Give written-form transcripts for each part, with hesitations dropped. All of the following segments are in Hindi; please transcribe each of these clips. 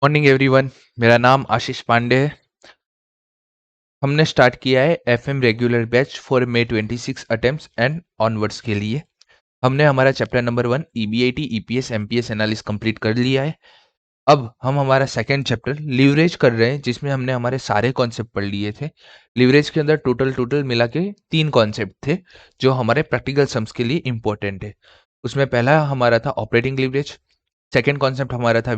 Morning everyone. मेरा नाम आशीष पांडे है। हमने स्टार्ट किया है FM regular batch for may 26 attempts and onwards के लिए। हमने हमारा chapter number 1 EBIT EPS MPS analysis complete कर लिया है। अब हम हमारा सेकंड चैप्टर लीवरेज कर रहे हैं, जिसमें हमने हमारे सारे कॉन्सेप्ट पढ़ लिए थे। लीवरेज के अंदर टोटल मिला के 3 कॉन्सेप्ट थे जो हमारे प्रैक्टिकल सम्स के लिए इंपॉर्टेंट है। उसमें पहला हमारा था ऑपरेटिंग लीवरेज, सेकेंड कॉन्सेप्ट हमारा था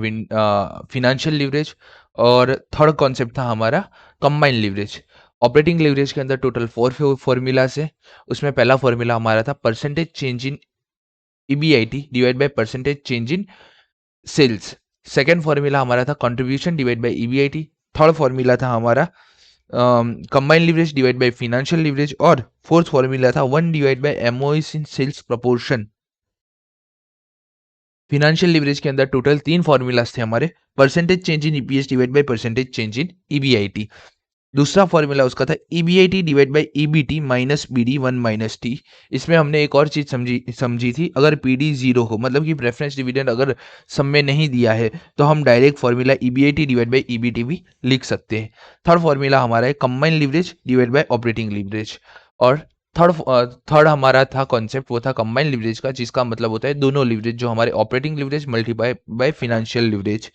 फिनेंशियल लीवरेज और थर्ड कॉन्सेप्ट था हमारा कंबाइंड लीवरेज। ऑपरेटिंग लीवरेज के अंदर टोटल 4 फॉर्मूलाज है। उसमें पहला फॉर्मूला हमारा था percentage change in EBIT divide by percentage change in sales. Second formula हमारा था contribution divide by EBIT. Third formula था हमारा combined leverage divide by financial leverage और फोर्थ फॉर्मूला था 1 divide by MOS in sales proportion. Financial leverage के अंदर टोटल 3 फॉर्मूलाज थे हमारे, percentage change in EPS divide by percentage change in EBIT. दूसरा फॉर्मूला उसका था EBIT divide by EBT minus PD 1 minus T. इसमें हमने एक और चीज समझी थी, अगर पीडी 0 हो मतलब कि प्रेफरेंस डिविडेंड अगर सम में नहीं दिया है तो हम direct formula EBIT divide by EBT भी लिख सकते हैं। थर्ड फॉर्मूला हमारा है combined leverage divide by operating leverage और थर्ड हमारा था कॉन्सेप्ट, वो था कंबाइंड लीवरेज का, जिसका मतलब होता है दोनों लीवरेज, जो हमारे operating leverage multiply by financial leverage.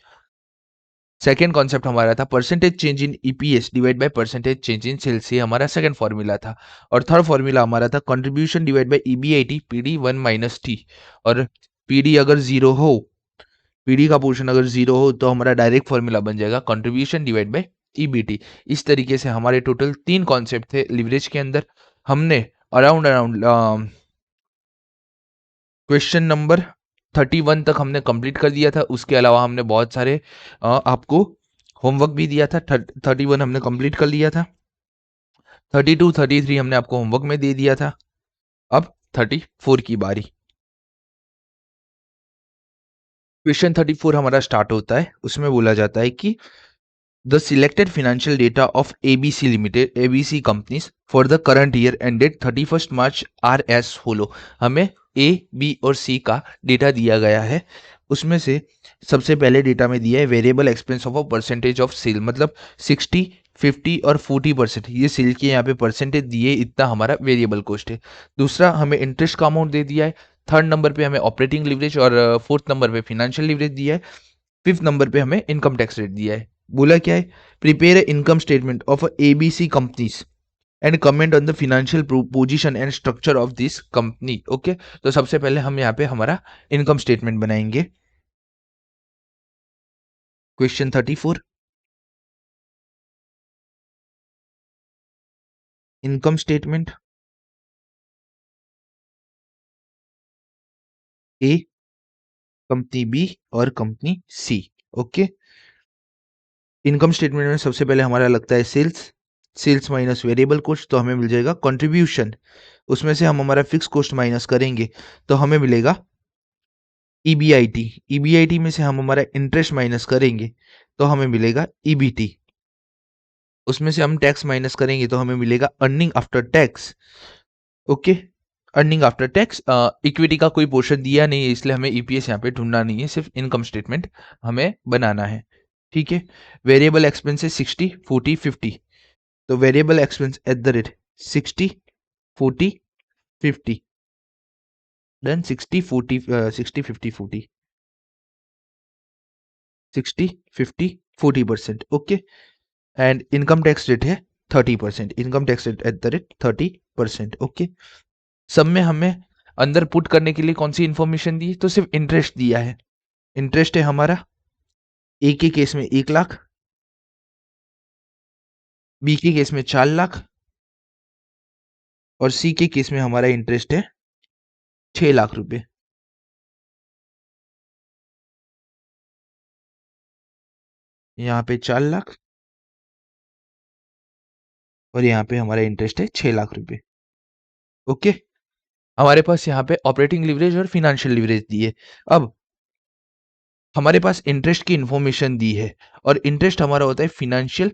Second concept हमारा था percentage change in EPS divide by percentage change in sales, ये हमारा सेकंड फॉर्मूला था। और थर्ड फॉर्मूला हमारा था contribution divide by EBIT PD 1 minus T. और पीडी अगर जीरो हो, पीडी का पोर्शन अगर जीरो हो तो हमारा डायरेक्ट फॉर्मूला बन जाएगा कंट्रीब्यूशन डिवाइड बाय ईबीटी। इस तरीके से हमारे टोटल 3 कॉन्सेप्ट थे लिवरेज के अंदर। हमने अराउंड अराउंड क्वेश्चन नंबर 31 तक हमने कंप्लीट कर दिया था। उसके अलावा हमने बहुत सारे आपको होमवर्क भी दिया था। 31 हमने कंप्लीट कर लिया था। 32 33 हमने आपको होमवर्क में दे दिया था। अब 34 की बारी। क्वेश्चन 34 हमारा स्टार्ट होता है। उसमें बोला जाता है कि the selected financial data of ABC Limited, ABC companies for the current year ended 31st March are as follow। हमें A, B और C का डेटा दिया गया है। उसमें से सबसे पहले डेटा में दिया है variable expense of a percentage of sale, मतलब 60 50 और 40%। ये सेल के यहाँ पे परसेंटेज दिए, इतना हमारा वेरिएबल कॉस्ट है। दूसरा हमें इंटरेस्ट का अमाउंट दे दिया है। थर्ड नंबर पे हमें ऑपरेटिंग लिवरेज और फोर्थ नंबर पे फिनेंशियल लिवरेज दिया है। फिफ्थ नंबर पे हमें इनकम टैक्स रेट दिया है। बोला क्या है, prepare income statement of ABC companies and comment on the financial position and structure of this company. Okay, तो सबसे पहले हम यहाँ पे हमारा इनकम स्टेटमेंट बनाएंगे। Question 34, income statement A, company B और company C. Okay, income statement में सबसे पहले हमारा लगता है sales. Sales minus variable cost, तो हमें मिल जाएगा कंट्रीब्यूशन। उसमें से हम हमारा फिक्स कॉस्ट माइनस करेंगे तो हमें मिलेगा ईबीआईटी। ईबीआईटी में से हम हमारा इंटरेस्ट माइनस करेंगे तो हमें मिलेगा ईबीटी। उसमें से हम टैक्स माइनस करेंगे तो हमें मिलेगा earning after tax. Okay, earning after tax. Equity का कोई पोर्शन दिया नहीं है, इसलिए हमें ईपीएस यहाँ पे ढूंढना नहीं है, सिर्फ इनकम स्टेटमेंट हमें बनाना है। ठीक है, वेरिएबल एक्सपेंसेस 60 40 50। तो variable expense at the rate 60 40 50, then 60 40 60 50 40 60 50 40%। Okay, and income tax rate है 30%। Income tax rate at the rate 30%। Okay, सब में हमें अंदर पुट करने के लिए कौन सी इंफॉर्मेशन दी है, तो सिर्फ इंटरेस्ट दिया है। इंटरेस्ट है हमारा ए के केस में 1 लाख, बी के केस में 4 लाख और सी के केस में हमारा इंटरेस्ट है 6 लाख रुपए। यहाँ पे 4 लाख और यहाँ पे हमारा इंटरेस्ट है 6 लाख रुपए। ओके, हमारे पास यहाँ पे ऑपरेटिंग लिवरेज और फिनेंशियल लिवरेज दी है। अब हमारे पास इंटरेस्ट की इंफॉर्मेशन दी है और इंटरेस्ट हमारा होता है फिनेंशियल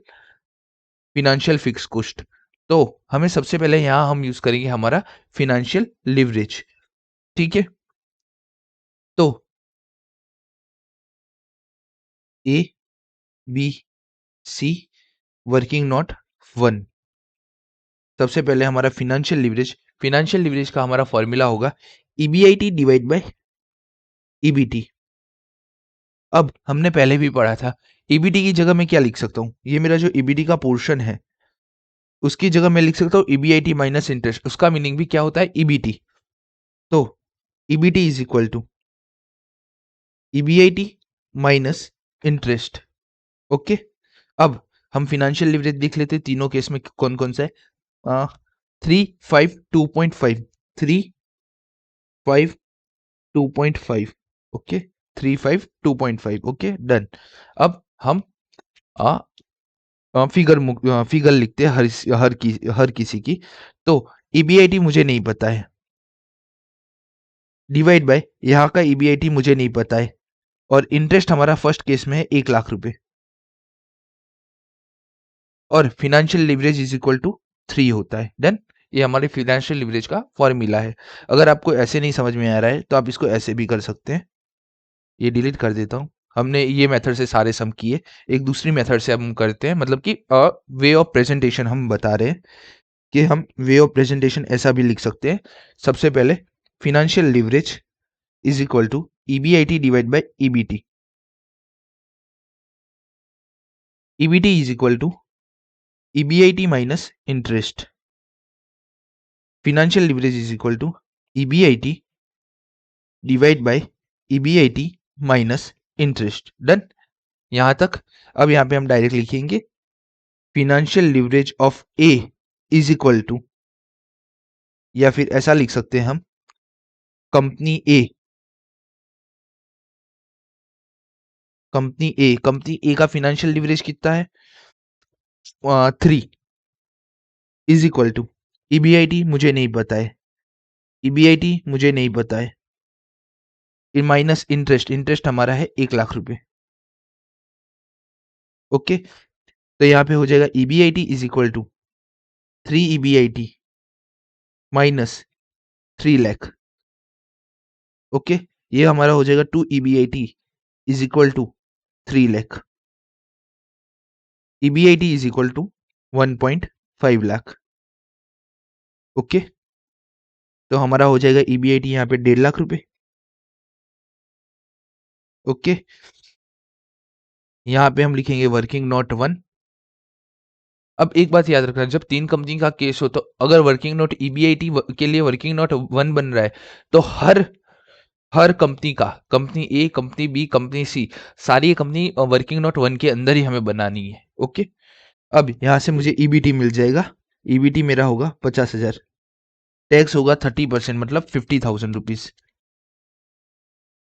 फिनेंशियल फिक्स कॉस्ट। तो हमें सबसे पहले यहाँ हम यूज करेंगे हमारा फिनेंशियल लिवरेज। ठीक है, तो A B C working note 1। सबसे पहले हमारा फिनेंशियल लिवरेज का हमारा फॉर्मूला होगा ईबीआईटी डिवाइड बाय ईबीटी। अब हमने पहले भी पढ़ा था, ईबीटी की जगह मैं क्या लिख सकता हूँ, ये मेरा जो ईबीटी का पोर्शन है उसकी जगह मैं लिख सकता हूँ ईबीआईटी माइनस इंटरेस्ट। उसका मीनिंग भी क्या होता है, ईबीटी। तो EBT is equal to EBIT minus interest. Okay, अब हम फिनेंशियल लिवरेज देख लेते हैं तीनों केस में कौन कौन सा है। 352.5, 352.5, ओके, 352.5, ओके डन। अब हम फिगर लिखते हैं हर किसी की। तो ईबीआईटी मुझे नहीं पता है, डिवाइड बाय यहाँ का ईबीआईटी मुझे नहीं पता है, और इंटरेस्ट हमारा फर्स्ट केस में है 1 लाख रुपए, और financial leverage is equal to 3 होता है। डन, ये हमारे फिनेंशियल लिवरेज का फॉर्मूला है। अगर आपको ऐसे नहीं समझ में आ रहा है तो आप इसको ऐसे भी कर सकते हैं। ये डिलीट कर देता हूँ। हमने ये मेथड से सारे सम किए, एक दूसरी मेथड से हम करते हैं, मतलब कि वे ऑफ प्रेजेंटेशन हम बता रहे हैं कि हम वे ऑफ प्रेजेंटेशन ऐसा भी लिख सकते हैं। सबसे पहले financial leverage is equal to EBIT divide by EBT. EBT is equal to EBIT minus interest. Financial leverage is equal to EBIT divide by EBIT minus interest. Done, यहां तक। अब यहां पे हम डायरेक्ट लिखेंगे financial leverage of A is equal to, या फिर ऐसा लिख सकते हैं हम, कंपनी ए का फिनेंशियल लिवरेज कितना है, 3 इज इक्वल टू ईबीआईटी मुझे नहीं पता है, ईबीआईटी मुझे नहीं पता है, माइनस इंटरेस्ट हमारा है 1 लाख रुपए। ओके, तो यहाँ पे हो जाएगा EBIT is equal to 3 EBIT minus 3 lakh. Okay, ये हमारा हो जाएगा 2 EBIT is equal to 3 lakh. EBIT is equal to 1.5 lakh. Okay, तो हमारा हो जाएगा ईबीआईटी यहाँ पे 1.5 लाख रुपए। ओके, यहाँ पे हम लिखेंगे वर्किंग नोट 1। अब एक बात याद रखना, जब तीन कंपनी का केस हो तो अगर वर्किंग नोट ईबीआईटी के लिए वर्किंग नोट 1 बन रहा है तो हर हर कंपनी का, company A, company B, company सी, सारी कंपनी वर्किंग नोट 1 के अंदर ही हमें बनानी है। ओके, अब यहाँ से मुझे ईबीटी मिल जाएगा। ईबीटी मेरा होगा 50,000, टैक्स होगा 30%, मतलब 50,000 रुपीज।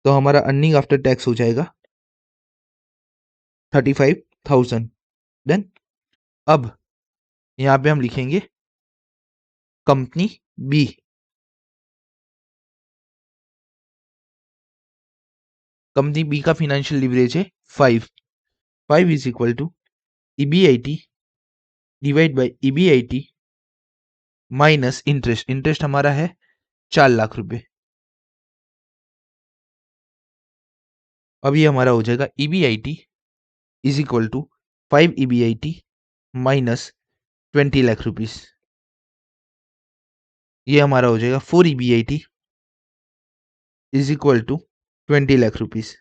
तो हमारा अर्निंग आफ्टर टैक्स हो जाएगा 35,000। देन अब यहाँ पे हम लिखेंगे कंपनी बी। कंपनी बी का फिनेंशियल लिवरेज है 5 is equal to EBIT divide by EBIT minus interest हमारा है 4 लाख रुपए। अब ये हमारा हो जाएगा EBIT is equal to 5 EBIT minus 20 lakh rupees. ये हमारा हो जाएगा 4 EBIT is equal to 20 lakh rupees.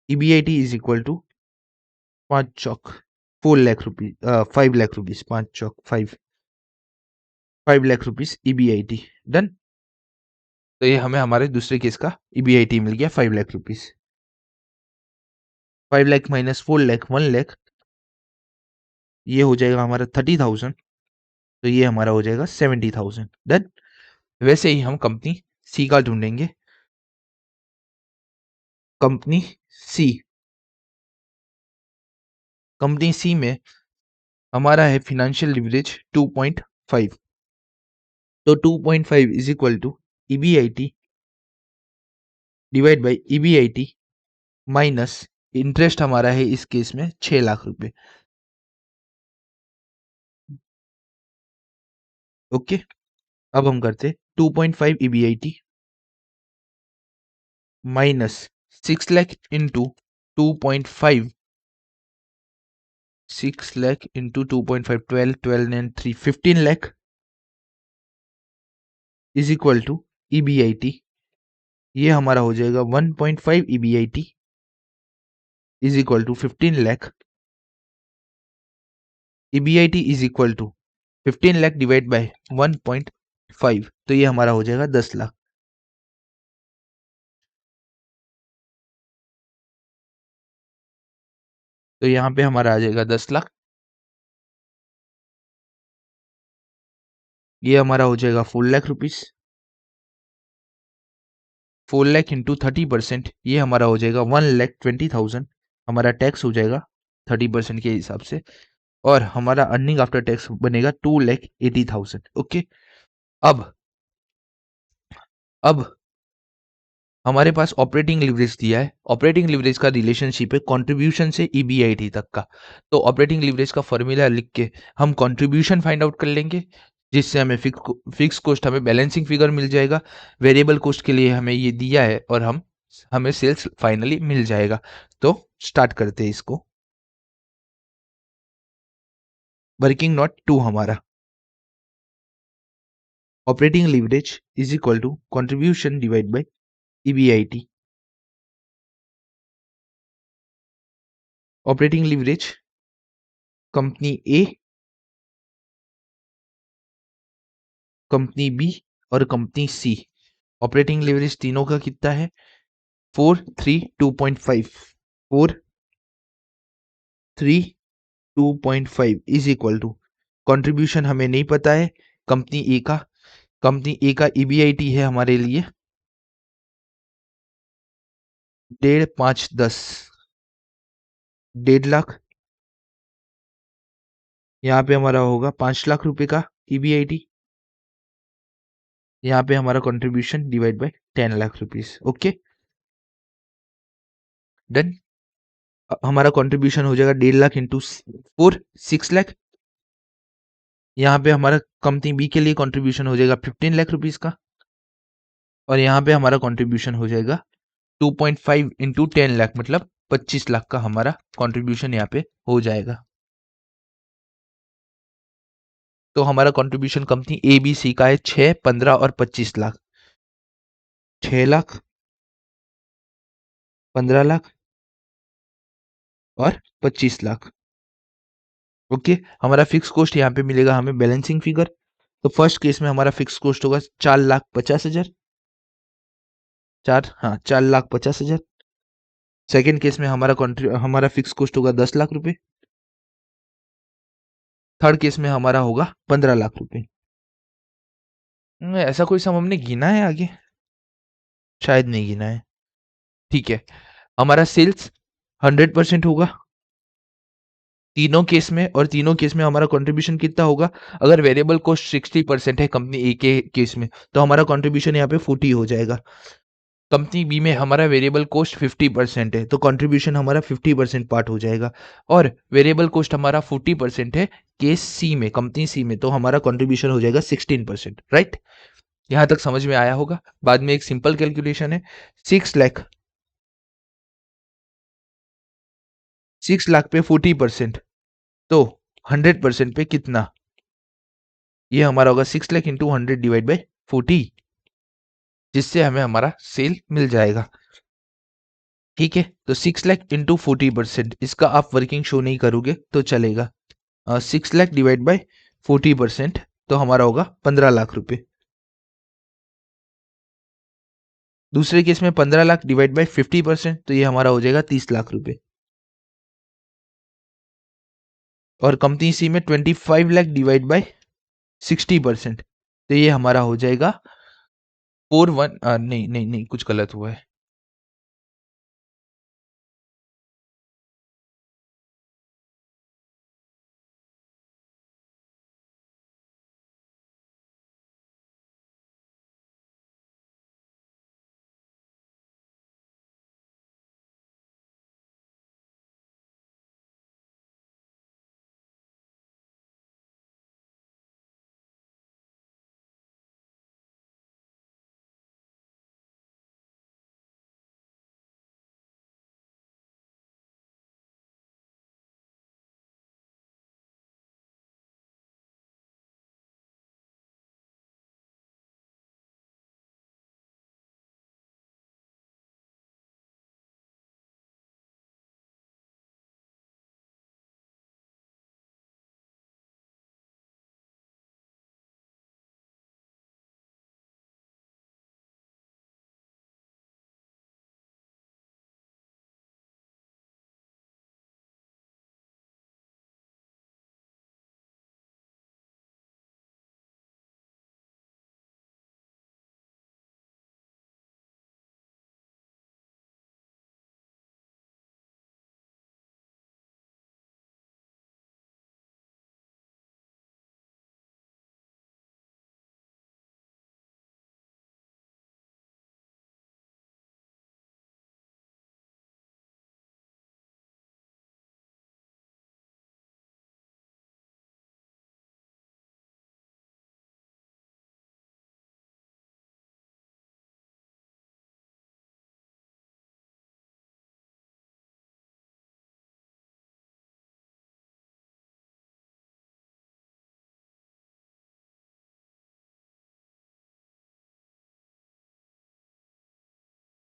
EBIT is equal to 5 चौक 4 लाख रुपीज, 5 लाख रुपीज, 5 चौक 5 लाख रुपीज ईबीआईटी। डन, तो ये हमें हमारे दूसरे केस का ईबीआईटी मिल गया 5 लाख रुपीज। 5 लाख माइनस 4 लाख 1 लाख, ये हो जाएगा हमारा 30,000। तो ये हमारा हो जाएगा 70,000। डन, वैसे ही हम कंपनी सी का ढूंढेंगे। कंपनी सी, कंपनी सी में हमारा है फिनेंशियल लिवरेज 2.5। तो 2.5 is equal to EBIT divide by EBIT minus interest हमारा है इस केस में 6 लाख रुपए। ओके, अब हम करते 2.5 EBIT minus 6 lakh into 2.5, 6 lakh into 2.5, 12, 12 and 3, 15 lakh is equal to EBIT। ये हमारा हो जाएगा 1.5 EBIT is equal to 15 lakh। EBIT is equal to 15 lakh divide by 1.5, तो ये हमारा हो जाएगा 10 लाख। तो यहाँ पे हमारा आ जाएगा 10 लाख। ये हमारा हो जाएगा 4 लाख रुपीज। 4 लाख इंटू 30%, ये हमारा हो जाएगा 1,20,000। हमारा टैक्स हो जाएगा 30% के हिसाब से, और हमारा अर्निंग आफ्टर टैक्स बनेगा 2,80,000। ओके। अब अब हमारे पास ऑपरेटिंग लिवरेज दिया है। ऑपरेटिंग लिवरेज का रिलेशनशिप है कंट्रीब्यूशन से EBIT तक का। तो ऑपरेटिंग लिवरेज का फॉर्मूला लिख के हम कंट्रीब्यूशन फाइंड आउट कर लेंगे, जिससे हमें फिक्स कॉस्ट, हमें बैलेंसिंग फिगर मिल जाएगा। वेरिएबल कॉस्ट के लिए हमें ये दिया है, और हमें सेल्स फाइनली मिल जाएगा। तो स्टार्ट करते हैं इसको। वर्किंग नोट 2 हमारा, operating leverage is equal to contribution divide by EBIT। Operating leverage company A, company B और कंपनी सी, ऑपरेटिंग लिवरेज तीनों का कितना है? 4, 3, 2.5। 4, 3, 2.5 इज इक्वल टू कंट्रीब्यूशन हमें नहीं पता है कंपनी ए का। कंपनी ए का EBIT है हमारे लिए 1.5, 5, 10, 1.5 लाख। यहाँ पे हमारा होगा 5 लाख रुपए का EBIT। यहाँ पे हमारा contribution divide bye 10 lakh rupees. Okay, done. हमारा कंट्रीब्यूशन हो जाएगा 1.5 लाख इंटू 4, 6 लाख। यहाँ पे हमारा कंपनी बी के लिए कंट्रीब्यूशन हो जाएगा 15 लाख रुपीज का, और यहाँ पे हमारा कंट्रीब्यूशन हो जाएगा 2.5 इंटू 10 लाख, मतलब 25 लाख का हमारा कंट्रीब्यूशन यहाँ पे हो जाएगा। तो हमारा contribution company A B C का है 6, 15 और 25 लाख। 6 लाख, 15 लाख और 25 लाख। ओके, हमारा फिक्स कॉस्ट यहाँ पे मिलेगा हमें बैलेंसिंग फिगर। तो फर्स्ट केस में हमारा फिक्स कॉस्ट होगा 4,50,000। 4,50,000। सेकेंड केस में हमारा फिक्स कॉस्ट होगा 10 लाख रुपए। थर्ड केस में हमारा होगा 15 लाख रुपए। ऐसा कोई सम हमने गिना है आगे? शायद नहीं गिना है। ठीक है, हमारा सेल्स 100% होगा तीनों केस में, और तीनों केस में हमारा कंट्रीब्यूशन कितना होगा? अगर वेरिएबल कॉस्ट 60% है कंपनी ए के केस में, तो हमारा कंट्रीब्यूशन यहाँ पे 40 हो जाएगा। कंपनी बी में हमारा वेरिएबल कॉस्ट 50% है, तो कंट्रीब्यूशन हमारा 50% पार्ट हो जाएगा। और वेरिएबल कॉस्ट हमारा 40% है केस सी में, कंपनी सी में, तो हमारा कंट्रीब्यूशन हो जाएगा 16%। राइट, यहां तक समझ में आया होगा। बाद में एक सिंपल कैलकुलेशन है। 6 लाख, 6 लाख पे 40%, तो 100% पे कितना? ये हमारा होगा 6 लाख इंटू 100 डिवाइड बाई 40, जिससे हमें हमारा सेल मिल जाएगा। ठीक है, तो 6 लाख इंटू 40%, इसका आप वर्किंग शो नहीं करोगे तो चलेगा। 6 लाख डिवाइड बाई 40%, तो हमारा होगा 15 लाख रुपए। दूसरे केस में 15 लाख डिवाइड बाई 50%, तो ये हमारा हो जाएगा 30 लाख रुपए। और कंपनी सी में 25 लाख डिवाइड बाई 60%, तो ये हमारा हो जाएगा 4, 1, नहीं नहीं नहीं, कुछ गलत हुआ है।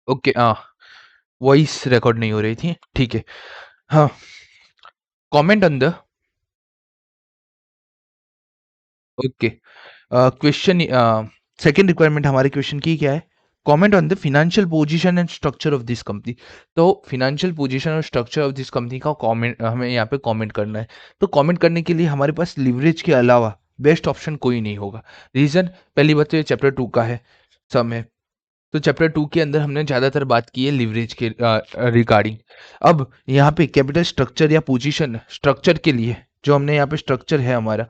ओके, वॉइस रिकॉर्ड नहीं हो रही थी, ठीक है। हाँ, comment on the, okay, question, second requirement हमारे क्वेश्चन की क्या है? Comment on the financial position and structure of this company. तो फाइनेंशियल पोजीशन और स्ट्रक्चर ऑफ दिस कंपनी का कमेंट हमें यहाँ पे कमेंट करना है। तो कमेंट करने के लिए हमारे पास लिवरेज के अलावा बेस्ट ऑप्शन कोई नहीं होगा। रीजन, पहली बात तो ये चैप्टर 2 का है सम है। तो चैप्टर 2 के अंदर हमने ज़्यादातर बात की है लिवरेज के रिगार्डिंग। अब यहाँ पे कैपिटल स्ट्रक्चर या पोजीशन स्ट्रक्चर के लिए जो हमने यहाँ पे स्ट्रक्चर है हमारा,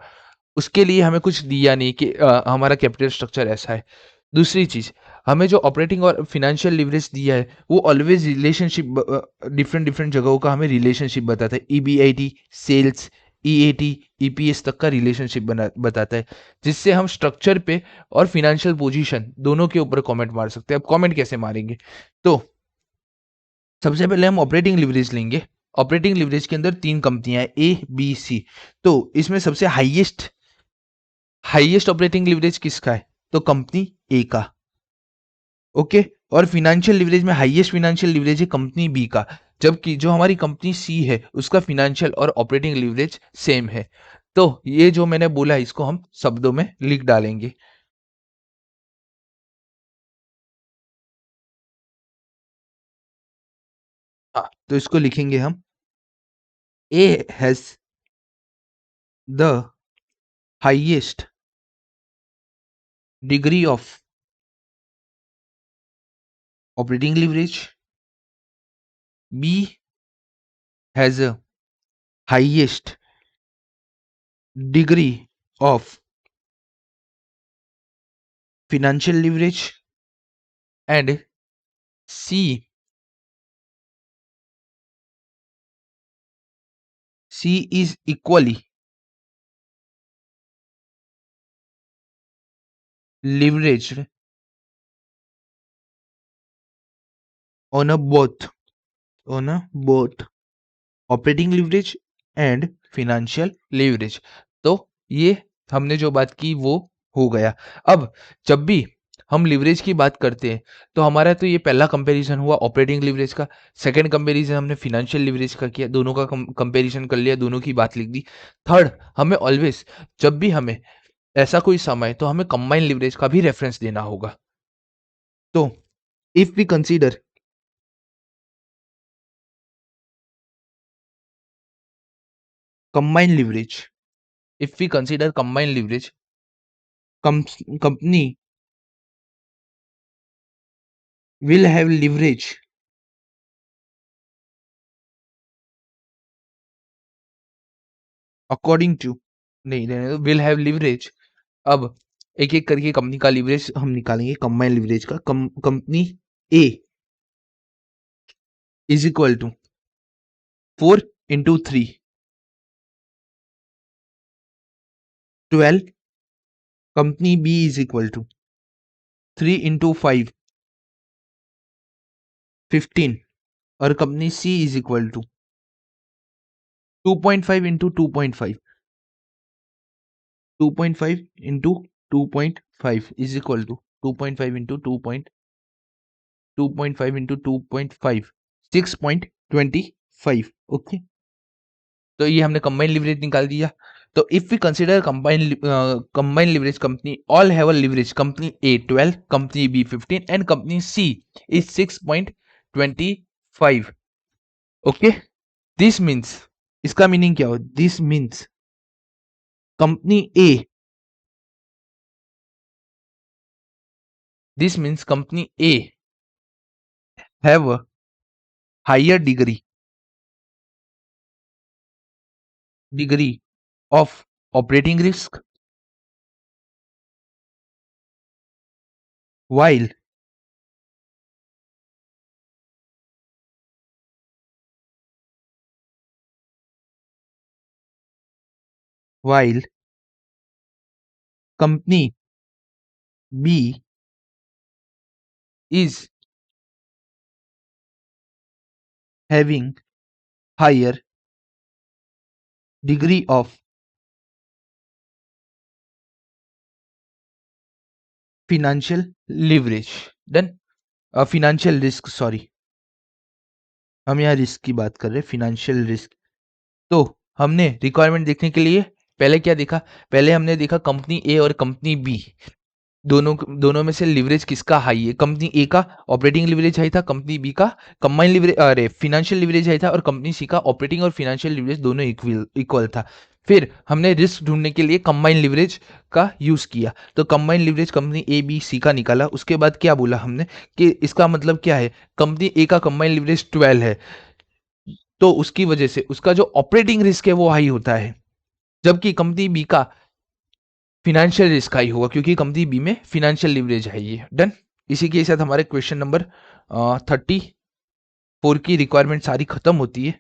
उसके लिए हमें कुछ दिया नहीं कि हमारा कैपिटल स्ट्रक्चर ऐसा है। दूसरी चीज़, हमें जो ऑपरेटिंग और फाइनेंशियल लिवरेज दिया है वो ऑलवेज रिलेशनशिप, डिफरेंट डिफरेंट जगहों का हमें रिलेशनशिप बताता है। ईबीआईटी, सेल्स, ईएटी, ईपीएस तक का रिलेशनशिप बना बताता है, जिससे हम स्ट्रक्चर पे और फाइनेंशियल पोजीशन दोनों के ऊपर कमेंट मार सकते हैं। अब कमेंट कैसे मारेंगे? तो सबसे पहले हम ऑपरेटिंग लिवरेज लेंगे। ऑपरेटिंग लिवरेज के अंदर 3 कंपनियाँ हैं, ए, बी, सी। तो इसमें सबसे हाईएस्ट हाईएस्ट ऑपरेटिंग लिवरेज किसका है? तो कंपनी ए का। ओके, और फाइनेंशियल लिवरेज में हाईएस्ट फाइनेंशियल लिवरेज है कंपनी बी का। जबकि जो हमारी कंपनी सी है उसका फाइनेंशियल और ऑपरेटिंग लिवरेज सेम है। तो ये जो मैंने बोला इसको हम शब्दों में लिख डालेंगे। हाँ, तो इसको लिखेंगे हम, A has the highest degree of operating leverage, B has a highest degree of financial leverage, and C is equally leveraged on a both operating leverage and financial leverage। तो ये हमने जो बात की वो हो गया। अब जब भी हम लिवरेज की बात करते हैं तो हमारा तो ये पहला कंपैरिजन हुआ ऑपरेटिंग लिवरेज का। सेकंड कंपैरिजन हमने फाइनेंशियल लिवरेज का किया, दोनों का कंपैरिजन कर लिया, दोनों की बात लिख दी। थर्ड, हमें ऑलवेज जब भी हमें ऐसा कोई समय तो हमें कंबाइन लिवरेज का भी रेफरेंस देना होगा। तो if we consider combine leverage, if we consider combine leverage, company will have leverage according to, नहीं रहने दो, will have leverage। अब एक एक करके कंपनी का लिवरेज हम निकालेंगे। कंबाइन लिवरेज का, company A is equal to 4 into 3, 12। Company B is equal to 3 into 5, 15। और company C is equal to 2.5 into 2.5, 2.5 into 2.5 is equal to 2.5 into 2.5, 6.25। Okay, तो ये हमने कंबाइन लिवरेज निकाल दिया। तो if we consider combine leverage, company all have a leverage, company A 12, company B 15 and company C is 6.25। Okay, this means, इसका मीनिंग क्या हो? This means company A, this means company A have a higher degree of operating risk, while while company B is having higher degree of financial leverage। Done। Financial risk, sorry, हम यहाँ रिस्क की बात कर रहे हैं, फिनेंशियल रिस्क। तो हमने रिक्वायरमेंट देखने के लिए पहले क्या देखा? पहले हमने देखा कंपनी ए और कंपनी बी, दोनों दोनों में से लिवरेज किसका हाई है? कंपनी ए का ऑपरेटिंग लिवरेज हाई था, कंपनी बी का कंबाइंड लिवरेज, अरे फिनेंशियल लिवरेज हाई था, और कंपनी सी का ऑपरेटिंग और फिनेंशियल लिवरेज दोनों इक्वल इक्वल था। फिर हमने रिस्क ढूंढने के लिए कंबाइंड लिवरेज का यूज किया, तो combined leverage company A B C का निकाला। उसके बाद क्या बोला हमने कि इसका मतलब क्या है? कंपनी ए का कंबाइंड लिवरेज 12 है, तो उसकी वजह से उसका जो ऑपरेटिंग रिस्क है वो हाई होता है, जबकि कंपनी बी का फिनेंशियल रिस्क हाई होगा क्योंकि कंपनी बी में फिनेंशियल लिवरेज है। ये डन। इसी के साथ हमारे क्वेश्चन नंबर 34 की रिक्वायरमेंट सारी खत्म होती है।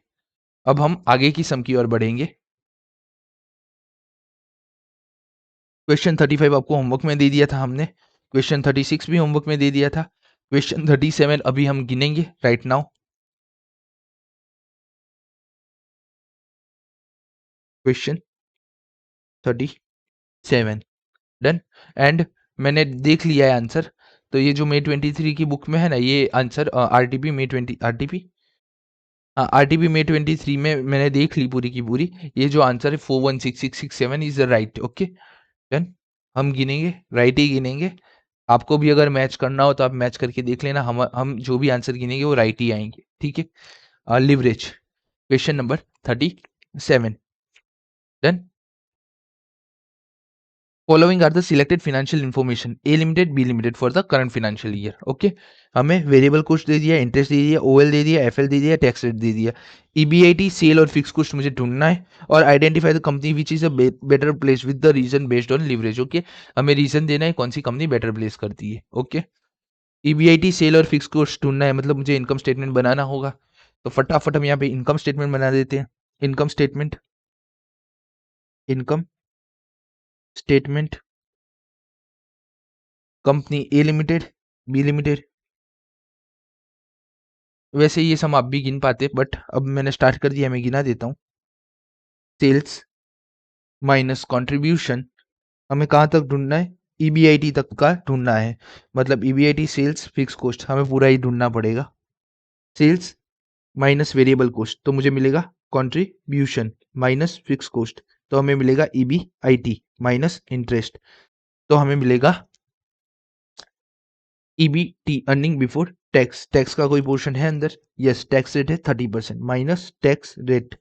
अब हम आगे की सम की ओर बढ़ेंगे। क्वेश्चन 35 आपको होमवर्क में दे दिया था हमने, क्वेश्चन 36 भी होमवर्क में दे दिया था, क्वेश्चन 37 अभी हम गिनेंगे right now. Question 37 done. And मैंने देख लिया है आंसर। तो ये जो May 23 की बुक में है ना, ये आंसर आरटीपी May 20 आरटीपी, हाँ आरटीपी May 23 में मैंने देख ली पूरी की पूरी। ये जो आंसर है 416667 is the right. Okay done. हम गिनेंगे, राइट ही गिनेंगे। आपको भी अगर मैच करना हो तो आप मैच करके देख लेना, हम जो भी आंसर गिनेंगे वो राइट ही आएंगे, ठीक है। Leverage, question number 37 done. Following are the selected financial information A limited B limited for the current financial year. Okay हमें वेरिएबल कॉस्ट दे दिया, इंटरेस्ट दे दिया, ओएल दे दिया, एफएल दे दिया, टैक्स रेट दे दिया। ईबीआईटी सेल और फिक्स कॉस्ट मुझे ढूंढना है और identify the company which is a better place with the reason based on leverage. Okay हमें रीजन देना है कौन सी कंपनी बेटर प्लेस करती है। ओके ईबीआईटी सेल और फिक्स कॉस्ट ढूंढना है, मतलब मुझे इनकम स्टेटमेंट बनाना होगा। तो फटाफट हम यहाँ पे इनकम स्टेटमेंट बना देते हैं। Income statement, income statement company A limited, B limited. वैसे ये सम आप भी गिन पाते, बट अब मैंने स्टार्ट कर दिया, मैं गिना देता हूँ। सेल्स माइनस कंट्रीब्यूशन, हमें कहाँ तक ढूंढना है? ईबीआईटी तक का ढूंढना है, मतलब ईबीआईटी सेल्स फिक्स कॉस्ट हमें पूरा ही ढूंढना पड़ेगा। सेल्स माइनस वेरिएबल कॉस्ट तो मुझे मिलेगा कंट्रीब्यूशन माइनस फिक्स कॉस्ट, तो हमें मिलेगा ईबीआईटी माइनस इंटरेस्ट, तो हमें मिलेगा EBT earning before tax. Tax का कोई पोर्शन है अंदर? यस, टैक्स रेट है 30% माइनस टैक्स रेट।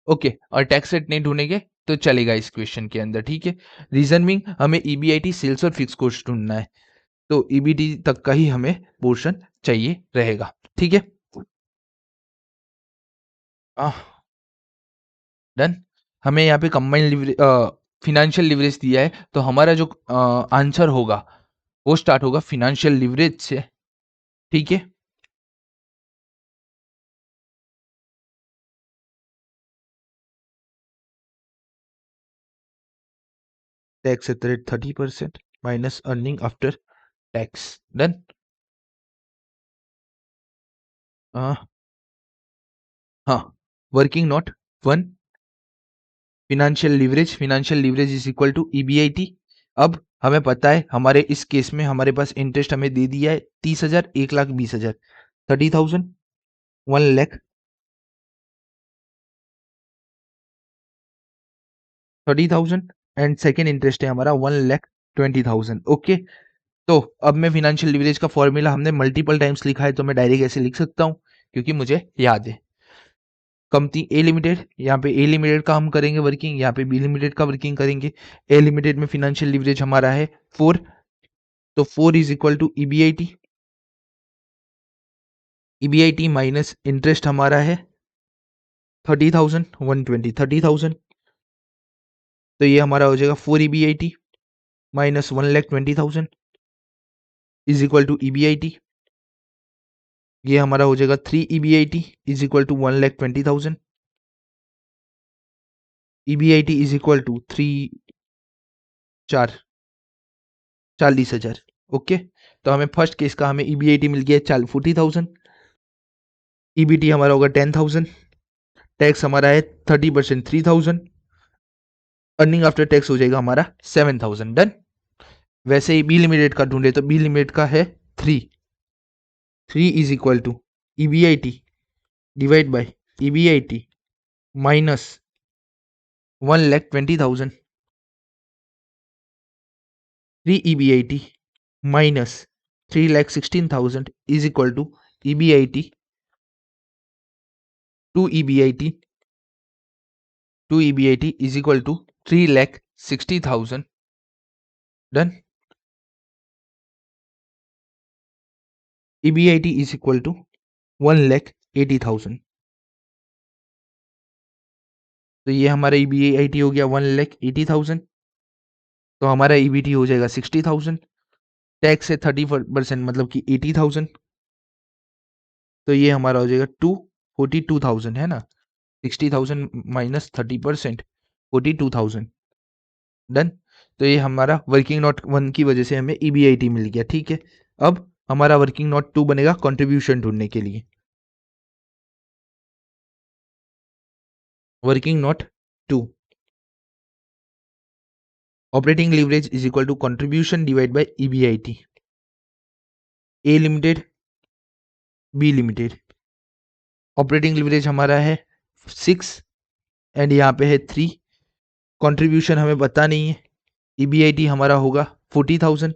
ओके और टैक्स रेट नहीं ढूंढेंगे तो चलेगा इस क्वेश्चन के अंदर, ठीक है। रीजन मीन हमें ईबीआईटी सेल्स और फिक्स कॉस्ट ढूंढना है, तो ईबीटी तक का ही हमें पोर्शन चाहिए रहेगा, ठीक है। डन। हमें यहाँ पे कंबाइंड लिवरेज, फिनेंशियल लिवरेज दिया है, तो हमारा जो आंसर होगा वो स्टार्ट होगा फिनेंशियल लिवरेज से, ठीक है। Tax rate 30% minus earning after tax. Done. हाँ, working note 1, financial leverage is equal to EBIT. अब हमें पता है हमारे इस केस में हमारे पास इंटरेस्ट हमें दे दिया है 30,000, 1,20,000, 30,000, 1,00,000, 30,000 एंड सेकेंड इंटरेस्ट है हमारा 1,20,000। ओके तो अब मैं फिनेंशियल लिवरेज का फॉर्मूला हमने मल्टीपल टाइम्स लिखा है, तो मैं डायरेक्ट ऐसे लिख सकता हूँ क्योंकि मुझे याद है। कंपनी ए लिमिटेड, यहाँ पे ए लिमिटेड का हम करेंगे वर्किंग, यहाँ पे बी लिमिटेड का वर्किंग करेंगे। ए लिमिटेड में फिनेंशियल लिवरेज हमारा है 4, तो 4 is equal to EBIT, EBIT minus interest हमारा है 30,000, 120, 30,000, तो ये हमारा हो जाएगा 4 EBIT minus 1,20,000 is equal to EBIT, ये हमारा हो जाएगा 3 EBIT is equal to 1,20,000, EBIT is equal to 3 4 40,000। Okay तो हमें फर्स्ट केस का हमें ईबीआईटी मिल गया 40,000, ईबीटी हमारा होगा 10,000, टैक्स हमारा है 30% 3,000, अर्निंग आफ्टर टैक्स हो जाएगा हमारा 7,000। डन। वैसे ही बी लिमिटेड का ढूंढे तो बी लिमिटेड का है 3 is equal to EBIT divide by EBIT minus 1,20,000 3 EBIT minus 3,16,000 is equal to EBIT 2 EBIT is equal to 3,60,000. Done. EBIT is equal to 1,80,000. तो ये हमारा EBIT हो गया 1,80,000. तो हमारा EBT हो जाएगा 60,000. टैक्स से 30% मतलब कि 80,000. तो ये हमारा हो जाएगा 42,000 है ना. 60,000 माइनस 30% 42,000. डन. तो ये हमारा वर्किंग नोट 1 की वजह से हमें EBIT मिल गया. ठीक है. अब हमारा वर्किंग नोट 2 बनेगा कंट्रीब्यूशन ढूंढने के लिए. Working note 2 operating leverage is equal to contribution divide by EBIT. A limited B limited. Operating leverage हमारा है 6 एंड यहाँ पे है 3. कंट्रीब्यूशन हमें पता नहीं है. EBIT हमारा होगा 40,000.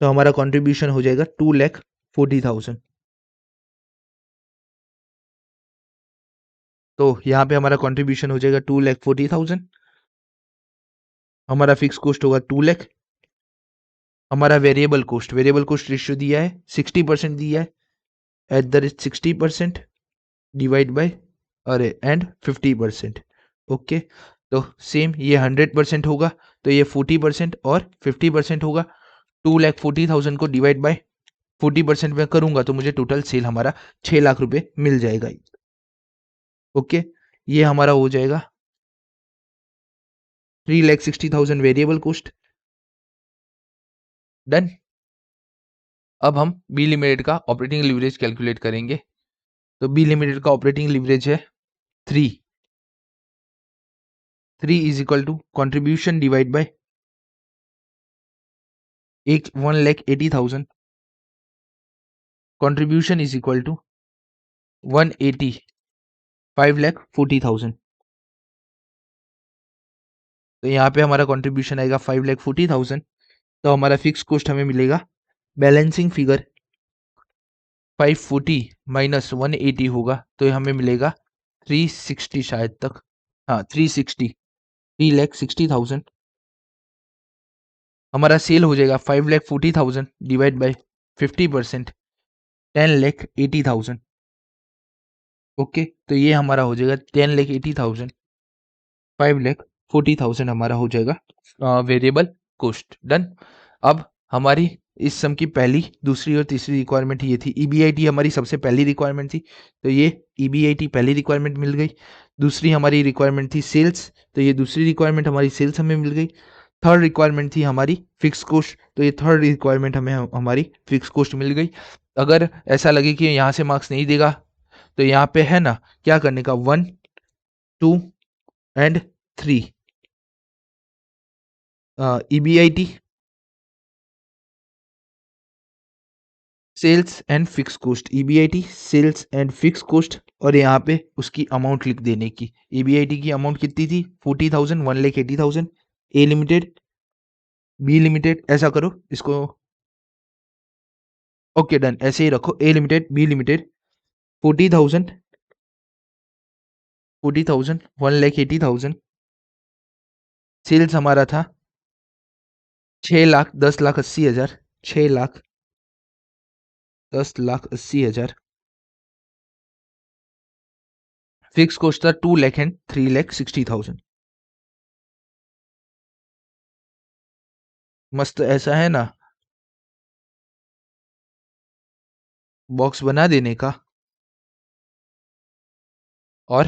तो हमारा कंट्रीब्यूशन हो जाएगा 2,40,000. तो यहाँ पे हमारा कंट्रीब्यूशन हो जाएगा 2,40,000. हमारा फिक्स कॉस्ट होगा 2 लाख. हमारा वेरिएबल कॉस्ट रेशियो दिया है 60% दिया है eight the rate 60% divide by अरे एंड 50%. ओके. तो सेम ये 100% होगा तो ये 40% और 50% होगा. 2,40,000 को डिवाइड बाय 40% में करूंगा तो मुझे टोटल सेल हमारा 6 लाख रुपए मिल जाएगा. ओके. ये हमारा हो जाएगा 3,60,000 वेरिएबल कॉस्ट. डन. अब हम बी लिमिटेड का ऑपरेटिंग लीवरेज कैलकुलेट करेंगे. तो बी लिमिटेड का ऑपरेटिंग लीवरेज है 3 is equal to contribution divide by 1,80,000. Contribution is equal to 180 5,40,000. तो यहाँ पे हमारा कॉन्ट्रीब्यूशन आएगा 5,40,000. तो हमारा फिक्स कॉस्ट हमें मिलेगा बैलेंसिंग फिगर 540 माइनस 180 होगा तो हमें मिलेगा 360 शायद तक. हाँ 3,60,000. हमारा सेल हो जाएगा 5,40,000 डिवाइड बाय 50% 10,80,000. ओके. तो ये हमारा हो जाएगा 10,80,000 5,40,000 हमारा हो जाएगा वेरिएबल कॉस्ट. डन. अब हमारी इस सम की पहली दूसरी और तीसरी रिक्वायरमेंट ये थी. EBIT हमारी सबसे पहली रिक्वायरमेंट थी तो ये EBIT पहली रिक्वायरमेंट मिल गई. दूसरी हमारी रिक्वायरमेंट थी सेल्स तो ये दूसरी रिक्वायरमेंट हमारी सेल्स हमें मिल गई. थर्ड रिक्वायरमेंट थी हमारी फिक्स कॉस्ट तो ये थर्ड रिक्वायरमेंट हमें हमारी फिक्स कॉस्ट मिल गई. अगर ऐसा लगे कि यहाँ से मार्क्स नहीं देगा तो यहाँ पे है ना क्या करने का 1 2 and 3 EBIT sales and fix cost. EBIT sales and fix cost और यहाँ पे उसकी अमाउंट लिख देने की. EBIT की अमाउंट कितनी थी 40,000 1,80,000. ए लिमिटेड बी लिमिटेड ऐसा करो इसको. Okay done. ऐसे ही रखो ए लिमिटेड बी लिमिटेड 40,000 1,80,000. सेल्स हमारा था 6,10,80,000 6,10,80,000. फिक्स कॉस्ट था 2 लाख एंड 3,60,000. मस्त ऐसा है ना बॉक्स बना देने का और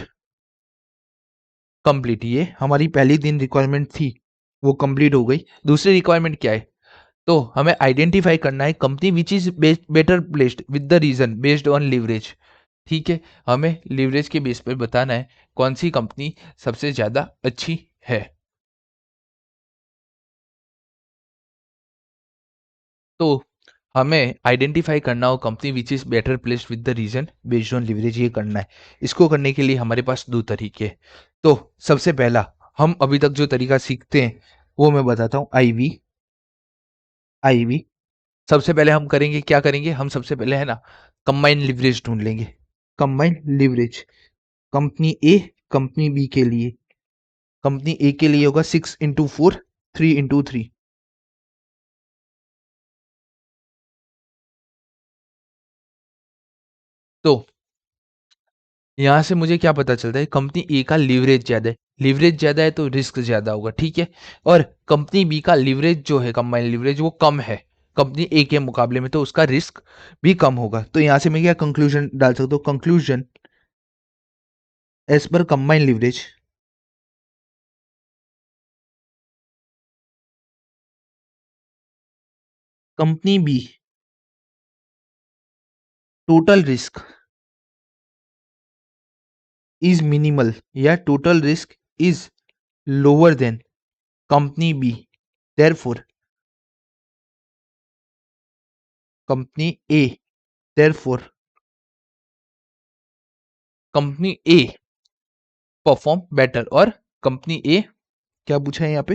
कंप्लीट. ये हमारी पहली दिन रिक्वायरमेंट थी वो कंप्लीट हो गई. दूसरी रिक्वायरमेंट क्या है तो हमें आइडेंटिफाई करना है company which is better placed with the reason based on leverage. ठीक है. हमें लीवरेज के बेस पर बताना है कौन सी कंपनी सबसे ज़्यादा अच्छी है. तो हमें आइडेंटिफाई करना हो company which is better placed with the reason based on leverage, ये करना है। इसको करने के लिए हमारे पास दो तरीके हैं। तो सबसे पहला, हम अभी तक जो तरीका सीखते हैं वो मैं बताता हूँ, आईवी। आईवी सबसे पहले हम करेंगे, क्या करेंगे हम, सबसे पहले है ना कंबाइन लिवरेज ढूंढ लेंगे। Combine leverage company A, company B के लिए, कंपनी ए के लिए होगा 6 into 4, 3 into 3। तो यहाँ से मुझे क्या पता चलता है, कंपनी ए का लीवरेज ज्यादा है, लीवरेज ज्यादा है तो रिस्क ज्यादा होगा, ठीक है। और कंपनी बी का लीवरेज जो है, कंबाइन लीवरेज, वो कम है कंपनी ए के मुकाबले में, तो उसका रिस्क भी कम होगा। तो यहाँ से मैं क्या कंक्लूजन डाल सकता हूँ, conclusion as per combine leverage, company B total risk is minimal, या total risk is lower than company B, therefore company A, therefore company A perform better, और कंपनी ए क्या पूछा है यहाँ पे,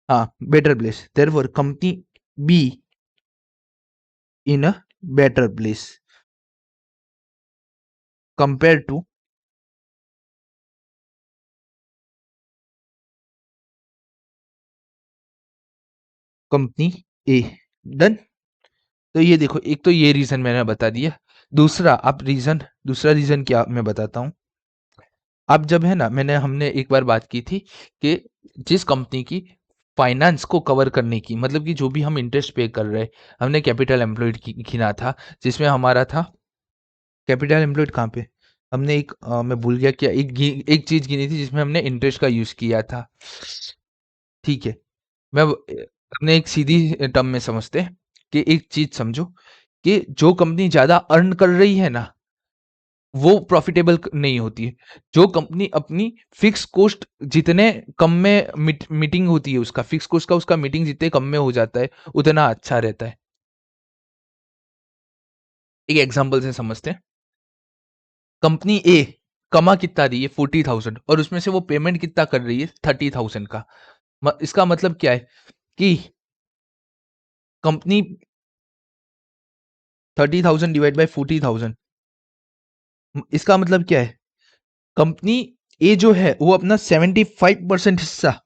हाँ better place, therefore company B in a better place compare to company A. Done. तो ये देखो, एक तो ये रीजन मैंने बता दिया। दूसरा, आप रीजन, दूसरा रीजन क्या मैं बताता हूँ। अब जब है ना, हमने एक बार बात की थी कि जिस कंपनी की फाइनेंस को कवर करने की, मतलब कि जो भी हम इंटरेस्ट पे कर रहे हैं, हमने कैपिटल एम्प्लॉयड गिना था, जिसमें हमारा था कैपिटल एम्प्लॉयड कहाँ पे, हमने एक मैं भूल गया क्या, एक चीज गिनी थी जिसमें हमने इंटरेस्ट का यूज किया था, ठीक है। हमने एक सीधी टर्म में समझते हैं कि एक चीज समझो कि जो कंपनी ज्यादा अर्न कर रही है ना, वो प्रॉफिटेबल नहीं होती है। जो कंपनी अपनी फिक्स कॉस्ट जितने कम में मीटिंग होती है, उसका फिक्स कॉस्ट का, उसका मीटिंग जितने कम में हो जाता है, उतना अच्छा रहता है। एक एग्जांपल से समझते हैं। कंपनी ए कमा कितना रही है, 40,000, और उसमें से वो पेमेंट कितना कर रही है, 30,000 का। इसका मतलब क्या है कि कंपनी 30,000 डिवाइड बाई 40,000, इसका मतलब क्या है, कंपनी ए जो है वो अपना 75% हिस्सा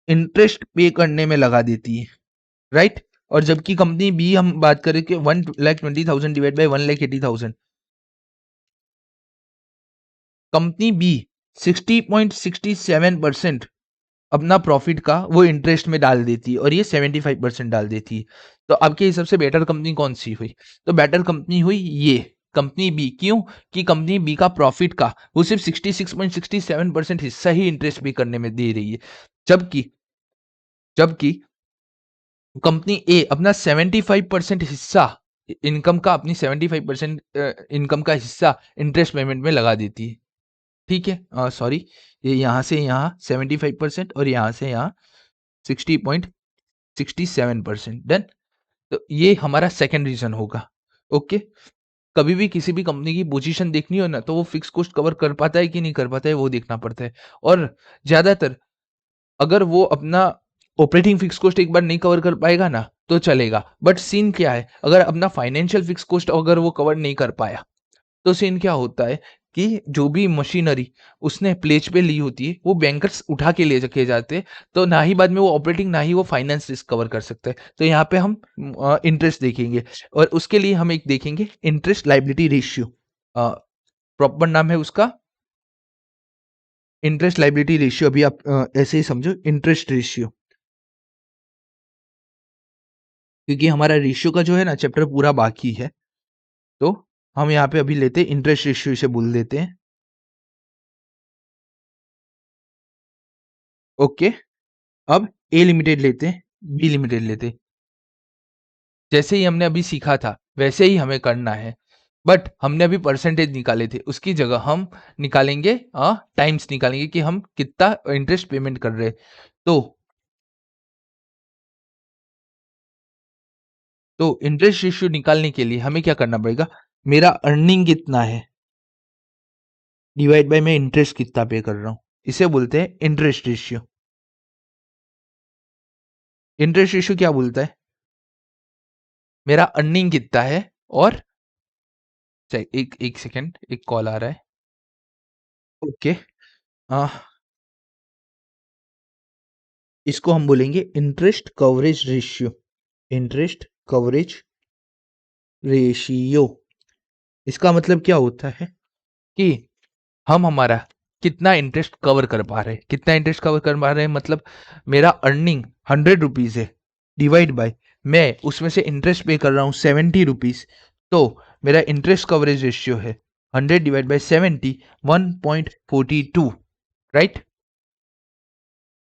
इंटरेस्ट पे करने में लगा देती है, राइट। और जबकि कंपनी बी हम बात करें कि 1,20,000 डिवाइड बाई 1,80,000, कंपनी बी 60.67% अपना प्रॉफिट का वो इंटरेस्ट में डाल देती है, और ये 75% डाल देती है। तो आपके हिसाब से बेटर कंपनी कौन सी हुई, तो बेटर कंपनी हुई ये कंपनी बी। क्यों? कि कंपनी बी का प्रॉफिट का वो सिर्फ 66.67% हिस्सा ही इंटरेस्ट पे करने में दे रही है, जबकि जबकि कंपनी ए अपना 75% हिस्सा इनकम का, अपनी 75% इनकम का हिस्सा इंटरेस्ट पेमेंट में लगा देती है, ठीक है। सॉरी, ये यहाँ से यहाँ 75% और यहाँ से यहाँ 60.67%। डन। तो ये हमारा सेकेंड रीजन होगा। ओके। कभी भी किसी भी कंपनी की पोजीशन देखनी हो ना, तो वो फिक्स कॉस्ट कवर कर पाता है कि नहीं कर पाता है, वो देखना पड़ता है। और ज्यादातर अगर वो अपना ऑपरेटिंग फिक्स कॉस्ट एक बार नहीं कवर कर पाएगा ना, तो चलेगा। बट सीन क्या है, अगर अपना फाइनेंशियल फिक्स कॉस्ट अगर वो कवर नहीं कर पाया, तो सीन क्या होता है कि जो भी मशीनरी उसने प्लेज पे ली होती है, वो बैंकर्स उठा के ले जाके जाते हैं। तो ना ही बाद में वो ऑपरेटिंग, ना ही वो फाइनेंस रिस्क कवर कर सकते हैं। तो यहाँ पे हम इंटरेस्ट देखेंगे, और उसके लिए हम एक देखेंगे इंटरेस्ट लाइबिलिटी रेशियो। प्रॉपर नाम है उसका इंटरेस्ट लाइबिलिटी रेशियो। अभी आप ऐसे ही समझो, इंटरेस्ट रेशियो, क्योंकि हमारा रेशियो का जो है ना चैप्टर पूरा बाकी है। तो हम यहाँ पे अभी लेते हैं इंटरेस्ट रेशियो, इसे बोल देते हैं। ओके। अब ए लिमिटेड लेते हैं, बी लिमिटेड लेते हैं। जैसे ही हमने अभी सीखा था वैसे ही हमें करना है, बट हमने अभी परसेंटेज निकाले थे, उसकी जगह हम निकालेंगे टाइम्स निकालेंगे कि हम कितना इंटरेस्ट पेमेंट कर रहे हैं। तो तो इंटरेस्ट रेशियो निकालने के लिए हमें क्या करना पड़ेगा, मेरा अर्निंग कितना है डिवाइड बाय मैं इंटरेस्ट कितना पे कर रहा हूँ, इसे बोलते हैं इंटरेस्ट रेशियो। इंटरेस्ट रेशियो क्या बोलता है, मेरा अर्निंग कितना है और एक एक सेकेंड, एक कॉल आ रहा है। ओके, आ, इसको हम बोलेंगे interest coverage ratio. Interest coverage ratio, इसका मतलब क्या होता है कि हम हमारा कितना इंटरेस्ट कवर कर पा रहे हैं, कितना इंटरेस्ट कवर कर पा रहे हैं मतलब मेरा अर्निंग 100 रुपीज है, डिवाइड बाय मैं उसमें से इंटरेस्ट पे कर रहा हूँ 70 रुपीज, तो मेरा इंटरेस्ट कवरेज रेशियो है 100 डिवाइड बाय 70, 1.42, राइट।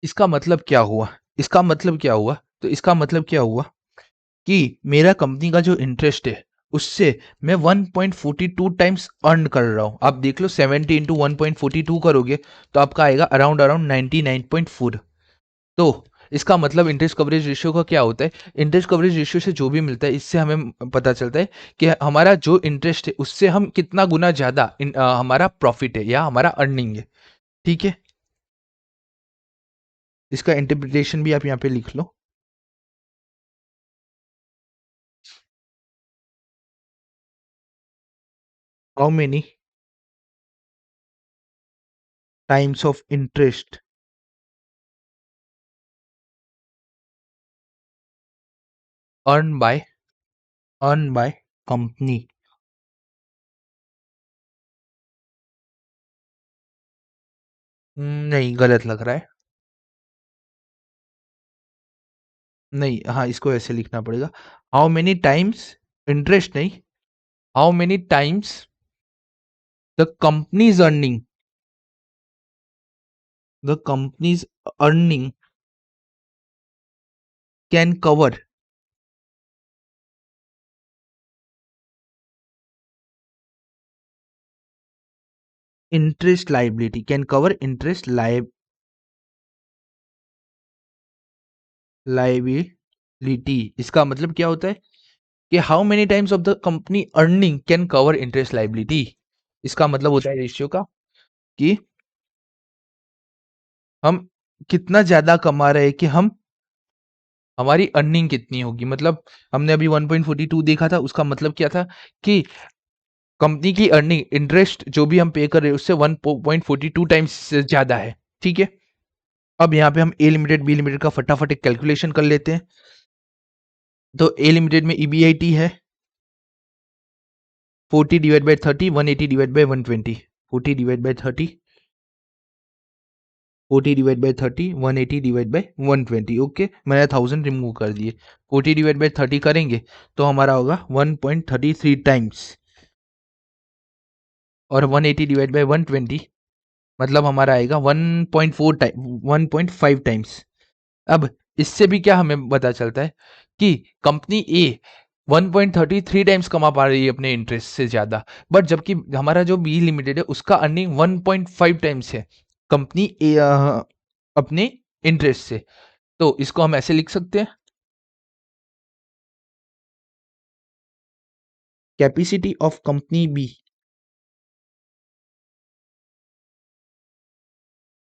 इसका मतलब क्या हुआ, इसका मतलब क्या हुआ, तो इसका मतलब क्या हुआ कि मेरा कंपनी का जो इंटरेस्ट है उससे मैं 1.42 टाइम्स अर्न कर रहा हूं। आप देख लो 70 इंटू 1.42 करोगे तो आपका आएगा अराउंड अराउंड 99.4। तो इसका मतलब इंटरेस्ट कवरेज रेशियो का क्या होता है, इंटरेस्ट कवरेज रेशियो से जो भी मिलता है इससे हमें पता चलता है कि हमारा जो इंटरेस्ट है उससे हम कितना गुना ज्यादा हमारा प्रॉफिट है या हमारा अर्निंग है, ठीक है। इसका इंटरप्रिटेशन भी आप यहाँ पे लिख लो। How many times of interest earn by earn by company. नहीं, गलत लग रहा है। नहीं, हाँ, इसको ऐसे लिखना पड़ेगा, हाउ मेनी टाइम्स, इंटरेस्ट नहीं, how many times the companies earning, the companies earning can cover interest liability, can cover interest liability. इसका मतलब क्या होता है कि how many times of the company earning can cover interest liability. इसका मतलब होता है रेशियो का कि हम कितना ज्यादा कमा रहे हैं, कि हम हमारी अर्निंग कितनी होगी, मतलब हमने अभी 1.42 देखा था, उसका मतलब क्या था कि कंपनी की अर्निंग इंटरेस्ट जो भी हम पे कर रहे हैं उससे 1.42 टाइम्स से ज्यादा है, ठीक है। अब यहाँ पे हम ए लिमिटेड बी लिमिटेड का फटाफट एक कैलकुलेशन कर लेते हैं। तो ए लिमिटेड में ईबीआईटी है 40/30, 180/120, 40/30, 40/30, 180/120। ओके, मैंने 1000 रिमूव कर दिए, 40/30 करेंगे तो हमारा होगा 1.33 टाइम्स, और 180/120 मतलब हमारा आएगा 1.4 टाइम, 1.5 टाइम्स। अब इससे भी क्या हमें पता चलता है कि कंपनी ए 1.33 टाइम्स कमा पा रही है अपने इंटरेस्ट से ज्यादा, बट जबकि हमारा जो बी लिमिटेड है उसका अर्निंग 1.5 टाइम्स है कंपनी ए अपने इंटरेस्ट से। तो इसको हम ऐसे लिख सकते हैं, capacity of company B,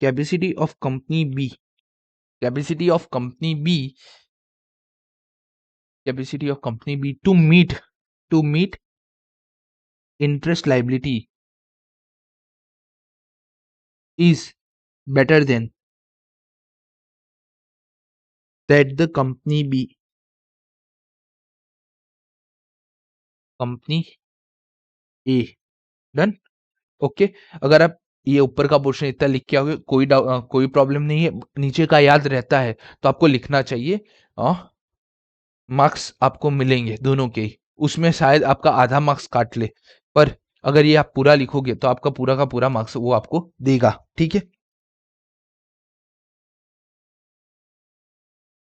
capacity of company B, capacity of company B, capacity of company B to meet interest liability is better than that the company B, company A, done. Okay, अगर आप ये ऊपर का पोर्शन इतना लिख के आओगे कोई प्रॉब्लम नहीं है, नीचे का याद रहता है तो आपको लिखना चाहिए। मार्क्स आपको मिलेंगे दोनों के ही, उसमें शायद आपका आधा मार्क्स काट ले, पर अगर ये आप पूरा लिखोगे तो आपका पूरा का पूरा मार्क्स वो आपको देगा, ठीक है।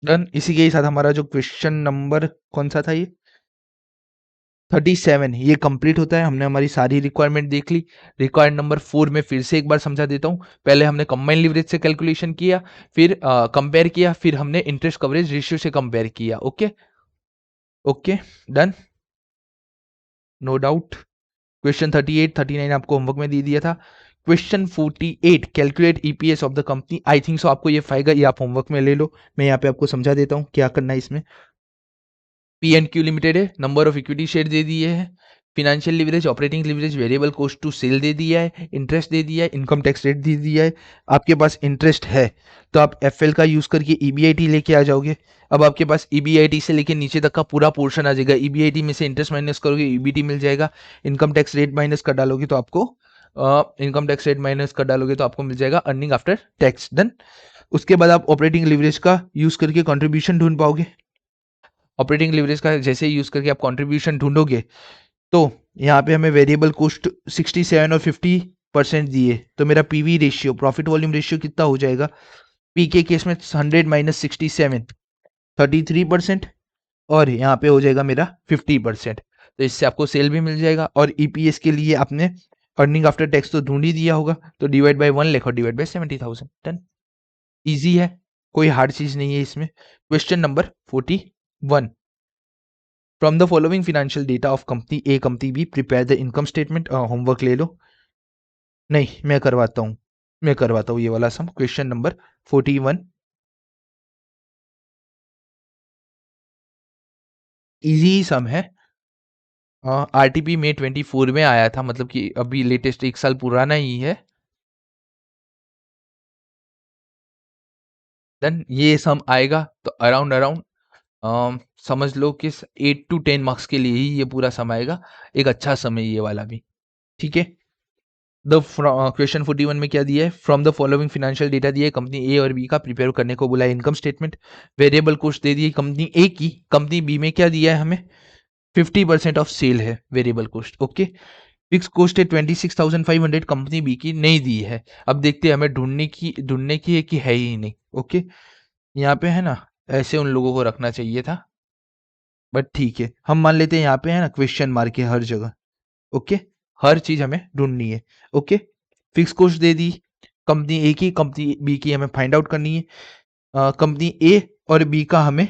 डन, इसी के साथ हमारा जो क्वेश्चन नंबर कौन सा था ये 37 ये कंप्लीट होता है। हमने हमारी सारी रिक्वायरमेंट देख ली। रिक्वायर्ड नंबर 4 में फिर से एक बार समझा देता हूँ। पहले हमने कंबाइंड लिवरेज से कैलकुलेशन किया, फिर कंपेयर किया, फिर हमने इंटरेस्ट कवरेज रेशियो से कंपेयर किया। Okay okay done, no doubt. Question 38 39 आपको होमवर्क में दे दिया था। Question 48 calculate EPS of the company. I think so आपको ये फायदा, ये आप होमवर्क में ले लो, मैं यहाँ पे आपको समझा देता हूँ क्या करना है इसमें। पी एंड क्यू लिमिटेड है, नंबर ऑफ इक्विटी शेयर दे दिए है, financial leverage, operating leverage, variable cost to sale दे दिया है, इंटरेस्ट दे दिया है, इनकम टैक्स रेट दे दिया है। आपके पास इंटरेस्ट है तो आप एफएल का यूज करके ईबीआईटी लेके आ जाओगे। अब आपके पास ईबीआईटी से लेके नीचे तक का पूरा पोर्शन आ जाएगा। ईबीआईटी में से इंटरेस्ट माइनस करोगे ईबीटी मिल जाएगा, इनकम टैक्स रेट माइनस कर डालोगे तो आपको मिल जाएगा अर्निंग आफ्टर टैक्स। डन। उसके बाद आप ऑपरेटिंग लिवरेज का यूज करके कंट्रीब्यूशन ढूंढ पाओगे। ऑपरेटिंग लिवरेज का जैसे ही यूज करके आप कंट्रीब्यूशन ढूंढोगे तो यहाँ पे हमें वेरिएबल कॉस्ट 67 और 50% दिए, तो मेरा PV ratio, profit volume ratio कितना हो जाएगा? पी के केस में 100 माइनस 67 33%, और यहाँ पे हो जाएगा मेरा 50%। तो इससे आपको सेल भी मिल जाएगा। और ईपीएस के लिए आपने अर्निंग आफ्टर टैक्स तो ढूंढ ही दिया होगा, तो डिवाइड बाय 1 लिखो, डिवाइड बाय 70,000। डन। ईजी है, कोई हार्ड चीज नहीं है इसमें। Question number 41, from the following financial data of company A company be prepare the income statement. Homework ले लो। नहीं, मैं करवाता हूँ ये वाला सम। क्वेश्चन नंबर 41 इजी सम है। आरटीपी में 24 में आया था, मतलब कि अभी लेटेस्ट 1 साल पुराना ही है। देन ये सम आएगा तो अराउंड अराउंड समझ लो कि 8 to 10 मार्क्स के लिए ही ये पूरा सम आएगा। एक अच्छा सम है ये वाला भी, ठीक है। द क्वेश्चन 41 में क्या दिया है? From the following financial data दिया है, कंपनी ए और बी का प्रिपेयर करने को बोला है इनकम स्टेटमेंट। वेरिएबल कॉस्ट दे दी है कंपनी ए की, कंपनी बी में क्या दिया है हमें? 50% ऑफ सेल है variable cost. Okay. Fix cost है 26,500, कंपनी बी की नहीं दी है। अब देखते हैं हमें ढूंढने की है कि है ही नहीं। ओके, यहाँ पे है ना, ऐसे उन लोगों को रखना चाहिए था, बट ठीक है, हम मान लेते हैं यहाँ पे है ना क्वेश्चन मार्क है हर जगह। ओके, हर चीज हमें ढूंढनी है। ओके, फिक्स कॉस्ट दे दी कंपनी ए की, कंपनी बी की हमें फाइंड आउट करनी है। कंपनी ए और बी का हमें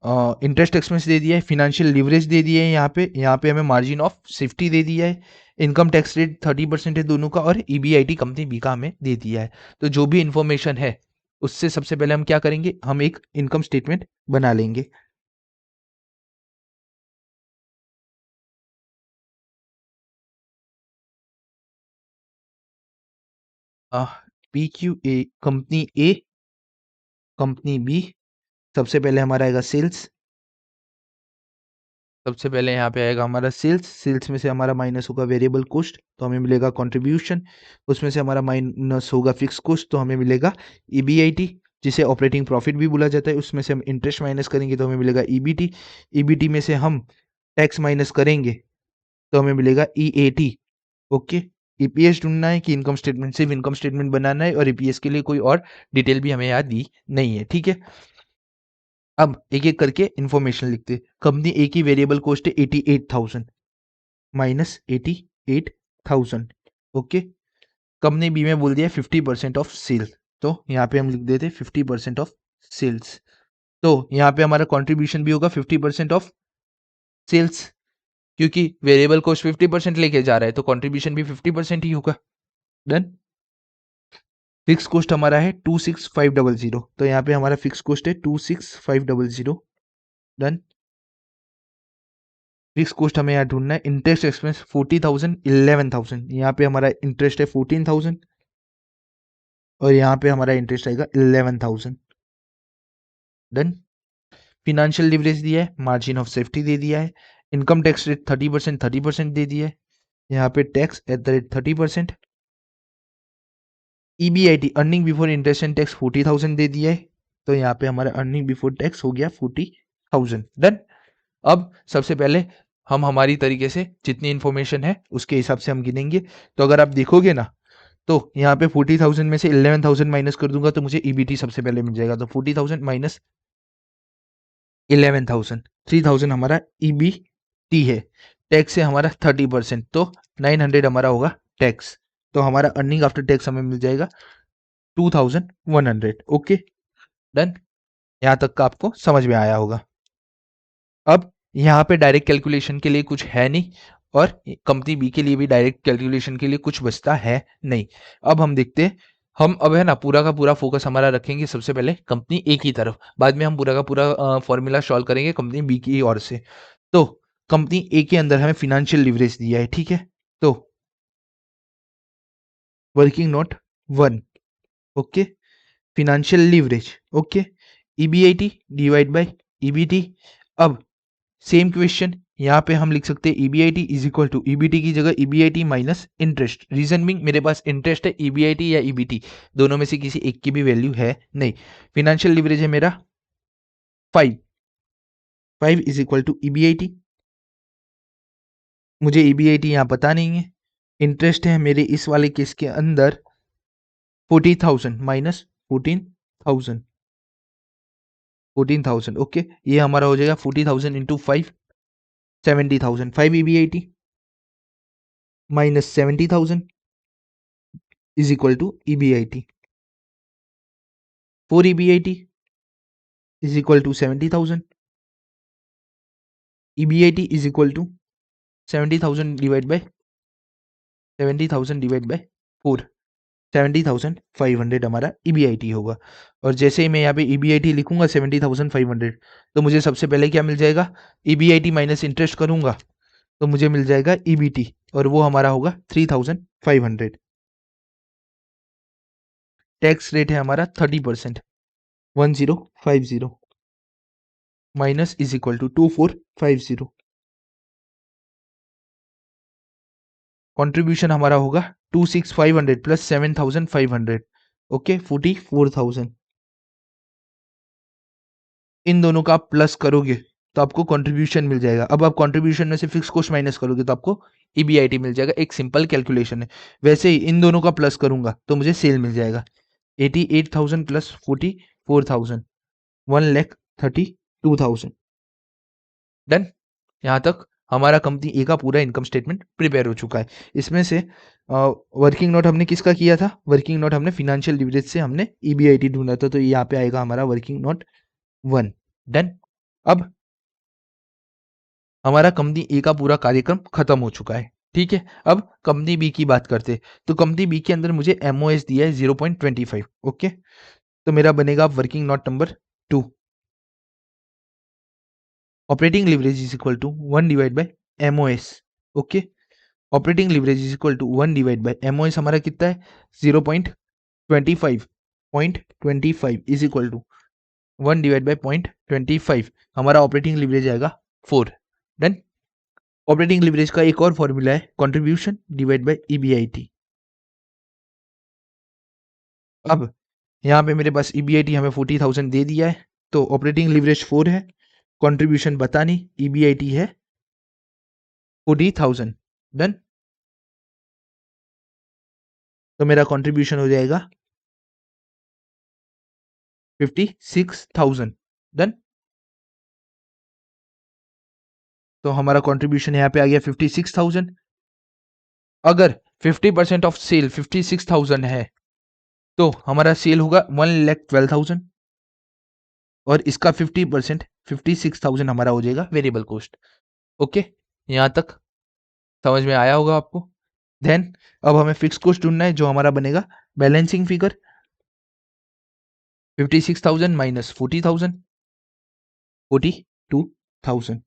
इंटरेस्ट एक्सपेंस दे दिया है, फिनेंशियल लिवरेज दे दिया है, यहाँ पे हमें मार्जिन ऑफ सेफ्टी दे दिया है, इनकम टैक्स रेट 30% है दोनों का, और ईबीआईटी कंपनी बी का हमें दे दिया है। तो जो भी इंफॉर्मेशन है उससे सबसे पहले हम क्या करेंगे, हम एक इनकम स्टेटमेंट बना लेंगे। P Q A, company A, company B, सबसे पहले हमारा आएगा सेल्स। सबसे पहले यहाँ पे आएगा हमारा सेल्स, सेल्स में से हमारा माइनस होगा वेरिएबल कॉस्ट, तो हमें मिलेगा कंट्रीब्यूशन। उसमें से हमारा माइनस होगा फिक्स कॉस्ट, तो हमें मिलेगा ईबीआईटी, जिसे ऑपरेटिंग प्रॉफिट भी बोला जाता है। उसमें से हम इंटरेस्ट माइनस करेंगे तो हमें मिलेगा ईबीटी, ईबीटी में से हम टैक्स माइनस करेंगे तो हमें मिलेगा ईएटी। ओके, ईपीएस ढूंढना है कि इनकम स्टेटमेंट, सिर्फ इनकम स्टेटमेंट बनाना है, और ईपीएस के लिए कोई और डिटेल भी हमें यहाँ दी नहीं है, ठीक है। अब एक एक करके इंफॉर्मेशन लिखते हैं। कंपनी ए की वेरिएबल कॉस्ट है 88,000 माइनस 88,000। ओके, कंपनी बी में बोल दिया 50% ऑफ सेल, तो यहाँ पे हम लिख देते 50% ऑफ सेल्स। तो यहाँ पे हमारा कंट्रीब्यूशन भी होगा 50% ऑफ सेल्स, क्योंकि वेरिएबल कॉस्ट 50% लेके जा रहा है तो कंट्रीब्यूशन भी 50% ही होगा। डन। फिक्स कॉस्ट हमारा है 26,500, तो यहाँ पे हमारा फिक्स कॉस्ट है 26,500। डन। फिक्स कॉस्ट हमें यहाँ ढूंढना है। इंटरेस्ट एक्सपेंस 40,000 11,000, यहाँ पे हमारा इंटरेस्ट है 14,000 और यहाँ पे हमारा इंटरेस्ट आएगा 11,000। डन। फिनेंशियल लिवरेज दिया है, मार्जिन ऑफ सेफ्टी दे दिया है, इनकम टैक्स रेट 30% दे दिया है, यहाँ पे tax at the rate 30%। EBIT earning before interest and tax 40,000 दे दिया है, तो यहाँ पे हमारा अर्निंग बिफोर टैक्स हो गया 40,000। डन। अब सबसे पहले हम हमारी तरीके से जितनी इंफॉर्मेशन है उसके हिसाब से हम गिनेंगे। तो अगर आप देखोगे ना, तो यहाँ पे 40,000 में से 11,000 माइनस कर दूंगा तो मुझे ईबीटी सबसे पहले मिल जाएगा। तो 40,000 माइनस 11,000, 3,000 हमारा ईबीटी है। टैक्स है हमारा 30%, तो 900 हमारा होगा टैक्स। तो हमारा अर्निंग आफ्टर टैक्स हमें मिल जाएगा 2,100। Okay done. यहाँ तक का आपको समझ में आया होगा। अब यहाँ पे डायरेक्ट कैलकुलेशन के लिए कुछ है नहीं और कंपनी बी के लिए भी डायरेक्ट कैलकुलेशन के लिए कुछ बचता है नहीं। अब हम देखते हैं, हम अब है ना पूरा का पूरा फोकस हमारा रखेंगे सबसे पहले कंपनी ए की तरफ, बाद में हम पूरा का पूरा फॉर्मूला सॉल्व करेंगे कंपनी बी की ओर से। तो कंपनी ए के अंदर हमें फिनेंशियल लिवरेज दिया है, ठीक है। तो working note 1, okay, financial leverage, okay, EBIT divide by EBT. अब सेम क्वेश्चन यहाँ पे हम लिख सकते हैं EBIT is equal to EBT की जगह EBIT minus interest. Reason being मेरे पास इंटरेस्ट है, ईबीआईटी या ईबीटी दोनों में से किसी एक की भी वैल्यू है नहीं। फिनेंशियल लिवरेज है मेरा 5, 5 इज इक्वल टू ईबीआईटी, मुझे ईबीआईटी यहाँ पता नहीं है। इंटरेस्ट है मेरे इस वाले केस के अंदर 40,000 माइनस 14,000, 14,000, ओके। ये हमारा हो जाएगा 40,000 into 5, 70,000। 5 EBIT minus 70,000 is equal to EBIT. 4 EBIT is equal to 70,000, EBIT is equal to 70,000 divide by 70,000 divide by 4, 70,500 हमारा ईबीआईटी होगा। और जैसे ही मैं यहाँ पे ईबीआईटी लिखूंगा 70,500, तो मुझे सबसे पहले क्या मिल जाएगा, ईबीआईटी माइनस इंटरेस्ट करूंगा तो मुझे मिल जाएगा ईबीटी, और वो हमारा होगा 3,500। टैक्स रेट है हमारा 30%, 1050 minus is equal to 2450। Contribution हमारा होगा 26,500 प्लस 7,500, ओके, 44,000। इन दोनों का आप प्लस करोगे तो आपको कंट्रीब्यूशन मिल जाएगा। अब आप कंट्रीब्यूशन में से फिक्स कॉस्ट माइनस करोगे तो आपको ईबीआईटी मिल जाएगा। एक सिंपल कैलकुलेशन है। वैसे ही इन दोनों का प्लस करूंगा तो मुझे सेल मिल जाएगा 88,000 प्लस 44,000, 1,32,000। डन। यहाँ तक हमारा कंपनी ए का पूरा इनकम स्टेटमेंट प्रिपेयर हो चुका है। इसमें से वर्किंग नोट हमने किसका किया था, वर्किंग नोट हमने फिनेंशियल लिवरेज से हमने ईबीआईटी ढूंढा था, तो यहाँ पे आएगा हमारा वर्किंग नोट 1। डन। अब हमारा कंपनी ए का पूरा कार्यक्रम खत्म हो चुका है, ठीक है। अब कंपनी बी की बात करते हैं। तो कंपनी बी के अंदर मुझे एमओएस दिया है 0.25, ओके। तो मेरा बनेगा working note number 2, operating leverage is equal to 1 divide by MOS, okay. Operating leverage is equal to 1 divide by MOS हमारा कितना है 0.25, 0.25 is equal to 1 divide by 0.25, हमारा ऑपरेटिंग लिवरेज आएगा 4। डन। ऑपरेटिंग लिवरेज का एक और फॉर्मूला है कंट्रीब्यूशन डिवाइड बाय ईबीआईटी। अब यहाँ पे मेरे पास ईबीआईटी हमें 40,000 दे दिया है, तो ऑपरेटिंग लिवरेज 4 है, कंट्रीब्यूशन बता नहीं, ईबीआईटी है 40,000। डन। तो मेरा कंट्रीब्यूशन हो जाएगा 56,000। डन। तो हमारा कंट्रीब्यूशन यहाँ पे आ गया 56,000। अगर 50% ऑफ सेल 56,000 है तो हमारा सेल होगा 1,12,000, और इसका 50% 56,000 हमारा हो जाएगा वेरिएबल कॉस्ट, ओके। यहाँ तक समझ में आया होगा आपको। देन अब हमें फिक्स कॉस्ट ढूंढना है, जो हमारा बनेगा बैलेंसिंग फिगर 56,000 माइनस 40,000, 42,000।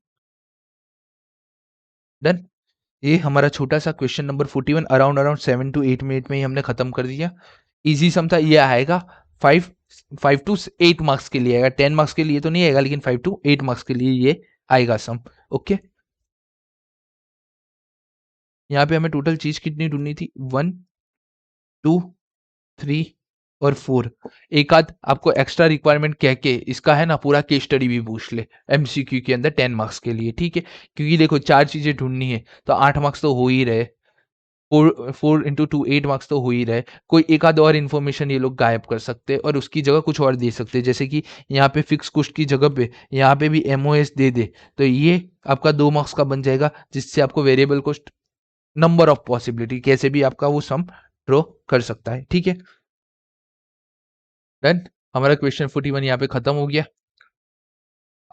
डन। ये हमारा छोटा सा question number 41 around 7 to 8 minute में ही हमने खत्म कर दिया। इजी सम था। ये आएगा 5 to 8 मार्क्स के लिए आएगा, 10 मार्क्स के लिए तो नहीं आएगा, लेकिन 5 to 8 मार्क्स के लिए ये आएगा सम, ओके। यहाँ पे हमें टोटल चीज कितनी ढूंढनी थी, 1 2 3 और 4। एक आध आपको एक्स्ट्रा रिक्वायरमेंट कह के इसका है ना पूरा केस स्टडी भी पूछ ले एमसीक्यू के अंदर 10 मार्क्स के लिए, ठीक है। क्योंकि देखो 4 चीजें ढूंढनी है तो 8 मार्क्स तो हो ही रहे, 4 into 2 8 मार्क्स तो हो ही रहे। कोई एक आध और इन्फॉर्मेशन ये लोग गायब कर सकते हैं और उसकी जगह कुछ और दे सकते हैं, जैसे कि यहाँ पे फिक्स कॉस्ट की जगह पे यहाँ पे भी एमओएस दे दे, तो ये आपका 2 मार्क्स का बन जाएगा, जिससे आपको variable cost number of possibility कैसे भी आपका वो सम ड्रॉ कर सकता है, ठीक है। डन। हमारा क्वेश्चन 41 यहाँ पे खत्म हो गया।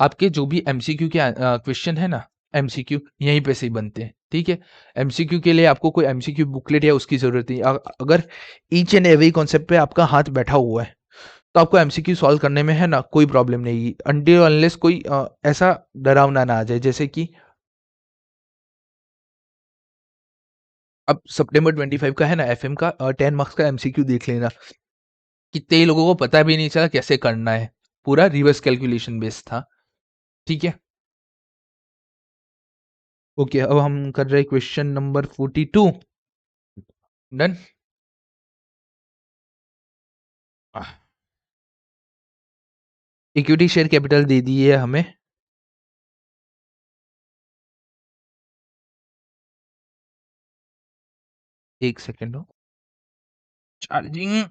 आपके जो भी एमसीक्यू के क्वेश्चन है ना, एमसीक्यू यहीं पे से ही बनते हैं, ठीक है। एमसीक्यू के लिए आपको कोई एमसीक्यू बुकलेट या उसकी जरूरत नहीं। अगर ईच एंड एवरी कॉन्सेप्ट पे आपका हाथ बैठा हुआ है तो आपको एमसीक्यू सॉल्व करने में है ना कोई प्रॉब्लम नहीं, अनटिल अनलेस कोई ऐसा डरावना ना आ जाए। जैसे कि अब सितंबर 25 का है ना एफएम का 10 मार्क्स का एमसीक्यू देख लेना। कितने लोगों को पता भी नहीं चला कैसे करना है, पूरा रिवर्स कैलकुलेशन बेस्ड था, ठीक है। ओके, अब हम कर रहे हैं question number 42। Done. Equity share capital दे दी है हमें। एक सेकेंड हो, चार्जिंग।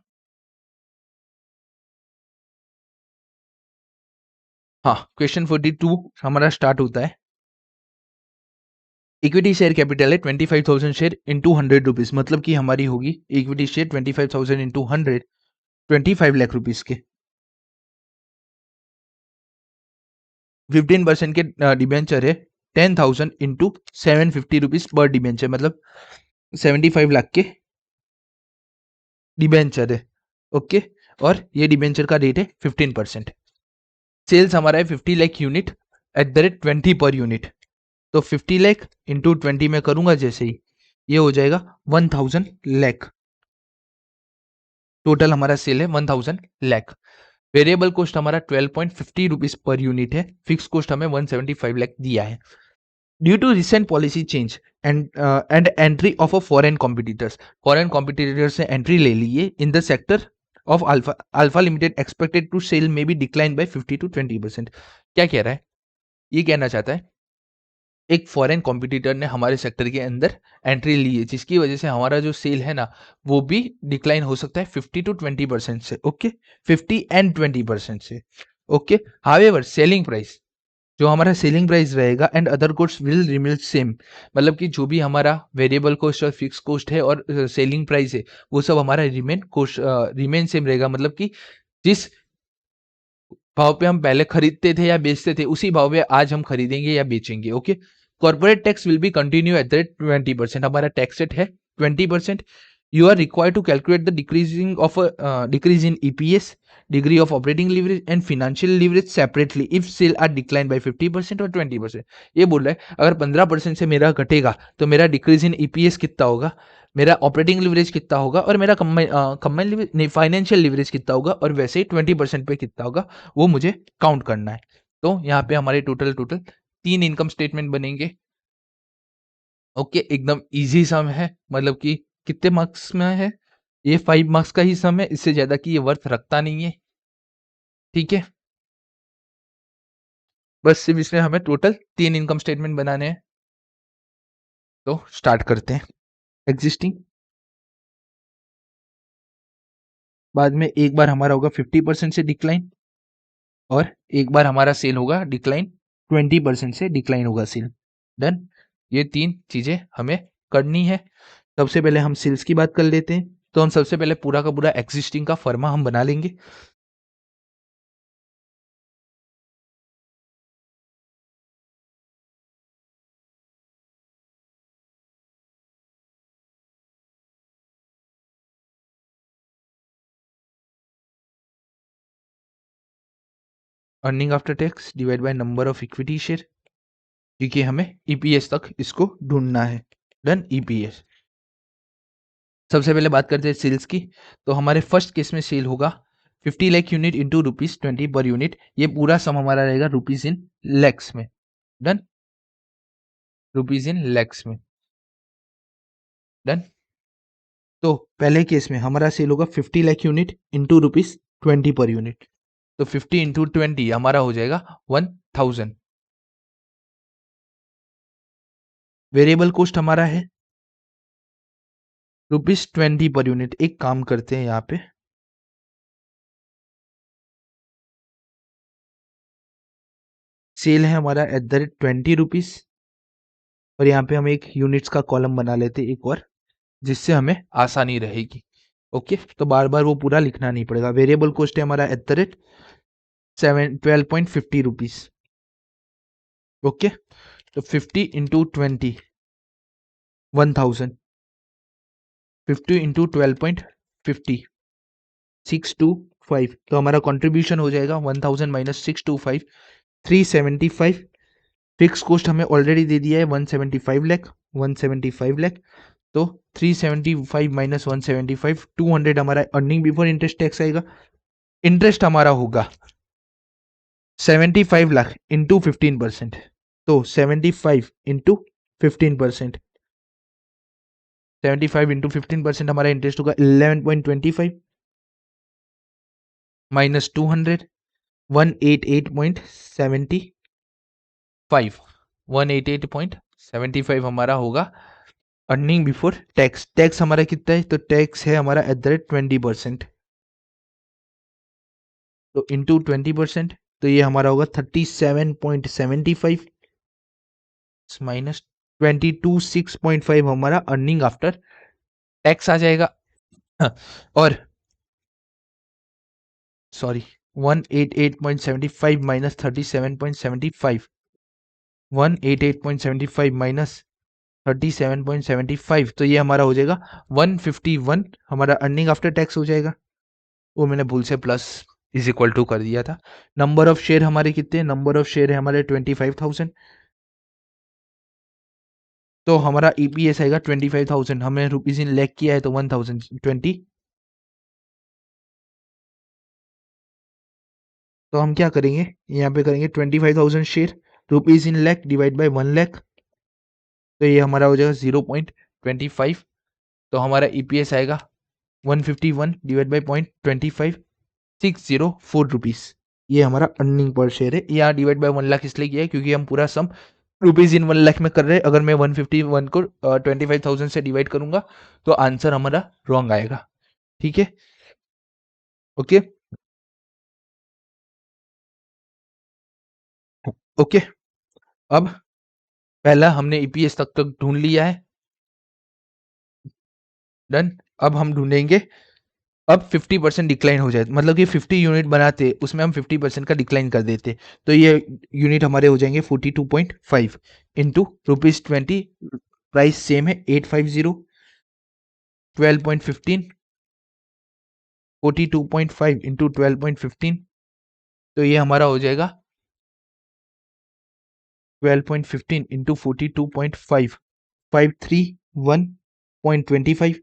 हाँ, क्वेश्चन 42 हमारा स्टार्ट होता है। इक्विटी शेयर कैपिटल है 25,000 शेयर इंटू 100 रुपीज, मतलब कि हमारी होगी equity share 25,000 into 100, 25 lakh rupees के। 15% के डिबेंचर है 10,000 इंटू 750 रुपीज पर डिबेंचर, मतलब 75 लाख के डिबेंचर है। ओके, और ये डिबेंचर का रेट है 15%। सेल्स हमारा है 50 lakh unit eight the rate 20 per unit. तो 50 लाख इंटू 20 में करूंगा जैसे ही, ये हो जाएगा 1,000 लाख। टोटल हमारा सेल है 1,000 लाख। वेरिएबल कॉस्ट हमारा 12.50 रुपीज पर यूनिट है। फिक्स कॉस्ट हमें 175 लाख दिया है। Due to recent policy change and entry of a foreign competitors ने एंट्री ले ली है in the sector of Alpha limited, expected to sell में बी डिक्लाइन बाय 50 to 20%। क्या कह रहा है, ये कहना चाहता है एक फॉरेन कॉम्पिटिटर ने हमारे सेक्टर के अंदर एंट्री ली है, जिसकी वजह से हमारा जो सेल है ना वो भी डिक्लाइन हो सकता है 50 to 20% से। ओके, 50 and 20% से। ओके, हावेवर सेलिंग प्राइस, जो हमारा सेलिंग प्राइस रहेगा and other cost will remain same, मतलब कि जो भी हमारा वेरिएबल कॉस्ट और फिक्स कॉस्ट है और सेलिंग प्राइस है वो सब हमारा रिमेन सेम रहेगा। मतलब कि जिस भाव पे हम पहले खरीदते थे या बेचते थे उसी भाव पे आज हम खरीदेंगे या बेचेंगे। Okay, corporate tax will be continue at the rate 20%, हमारा टैक्स रेट है 20%। You are required to calculate the decrease in EPS, degree of operating leverage and financial leverage separately if sale are decline by 50% और 20%। ये बोल रहा है अगर 15% से मेरा घटेगा तो मेरा डिक्रीज इन ईपीएस कितना होगा, मेरा ऑपरेटिंग लिवरेज कितना होगा, और मेरा कंबाइन फाइनेंशियल लिवरेज कितना होगा, और वैसे ही 20% पे कितना होगा वो मुझे काउंट करना है। तो यहाँ पे हमारे टोटल टोटल 3 इनकम स्टेटमेंट बनेंगे। ओके, एकदम इजी सम है, मतलब कि कितने मार्क्स में है ये, 5 मार्क्स का ही सम है, इससे ज्यादा की ये वर्थ रखता नहीं है, ठीक है। बस सिर्फ इसमें हमें टोटल 3 इनकम स्टेटमेंट बनाने हैं। तो स्टार्ट करते हैं। एग्जिस्टिंग, बाद में एक बार हमारा होगा 50% से डिक्लाइन, और एक बार हमारा सेल होगा डिक्लाइन 20% से डिक्लाइन होगा सेल। डन। ये 3 चीजें हमें करनी है। सबसे पहले हम सेल्स की बात कर लेते हैं। तो हम सबसे पहले पूरा का पूरा एग्जिस्टिंग का फर्मा हम बना लेंगे। Earning after tax divide by number of equity share, क्योंकि हमें ईपीएस तक इसको ढूंढना है। Done, EPS. सबसे पहले बात करते हैं सेल्स की। तो हमारे फर्स्ट केस में सेल होगा 50 lakh unit into ₹20 per unit. ये पूरा सम हमारा रहेगा रुपीज इन लैक्स में। डन, रुपीज इन लैक्स में। डन। तो पहले केस में हमारा सेल होगा 50 lakh unit into ₹20 per unit. तो 50 इंटू 20 हमारा हो जाएगा 1000। वेरिएबल कॉस्ट हमारा है ₹20 पर यूनिट। एक काम करते हैं, यहाँ पे सेल है हमारा एट द रेट ₹20, और यहाँ पे हम एक यूनिट्स का कॉलम बना लेते हैं एक और, जिससे हमें आसानी रहेगी। ओके, तो बार बार वो पूरा लिखना नहीं पड़ेगा। वेरिएबल कॉस्ट है हमारा एट द रेट ₹12.50। ओके, तो 50 इंटू 20 1000, 50 इंटू 12.50 625, तो हमारा कंट्रीब्यूशन हो जाएगा 1000 माइनस 625 375। फिक्स कॉस्ट हमें ऑलरेडी दे दिया है 175 लाख, 175 लाख, तो 375 माइनस 175 200 हमारा अर्निंग बिफोर इंटरेस्ट टैक्स आएगा। इंटरेस्ट हमारा होगा 75 लाख इंटू 15%, तो 75 इंटू 15%, 75 इंटू 15% हमारा इंटरेस्ट होगा 11.25 माइनस 200 188.75, 188.75 हमारा होगा अर्निंग बिफोर टैक्स। टैक्स हमारा कितना है, तो टैक्स है हमारा एट द रेट 20%, तो इंटू 20%, तो ये हमारा होगा 37.75 माइनस 22.6.5 हमारा अर्निंग आफ्टर टैक्स आ जाएगा। और सॉरी 188.75 माइनस 37.75, 188.75 माइनस 37.75, तो ये हमारा हो जाएगा 151 हमारा अर्निंग आफ्टर टैक्स हो जाएगा। वो मैंने भूल से प्लस इज इक्वल टू कर दिया था। नंबर ऑफ शेयर हमारे कितने, नंबर ऑफ शेयर है हमारे 25,000, तो हमारा ईपीएस आएगा 25,000, हमने रुपीज इन लैख किया है तो 1020। तो हम क्या करेंगे, यहाँ पे करेंगे 25,000 share rupees in lakh divide by 1 lakh, तो ये हमारा हो जाएगा 0.25, तो हमारा ईपीएस आएगा 151 डिवाइड बाई 0.25 604 रुपीज, ये हमारा अर्निंग पर शेयर है। यहाँ डिवाइड बाय 1 लाख इसलिए किया है क्योंकि हम पूरा सम रुपीज इन 1 लाख में कर रहे हैं। अगर मैं 151 को 25,000 से डिवाइड करूंगा तो आंसर हमारा रॉन्ग आएगा। ठीक है, ओके ओके। अब पहला हमने ईपीएस तक ढूंढ लिया है, डन। अब हम ढूंढेंगे, अब 50% डिक्लाइन हो जाए, मतलब कि 50 यूनिट बनाते उसमें हम 50% का डिक्लाइन कर देते, तो ये यूनिट हमारे हो जाएंगे 42.5 इंटू ₹20, प्राइस सेम है 850, 12.15, 42.5 इंटू 12.15, तो ये हमारा हो जाएगा 12.15 इंटू 42.5 531.25,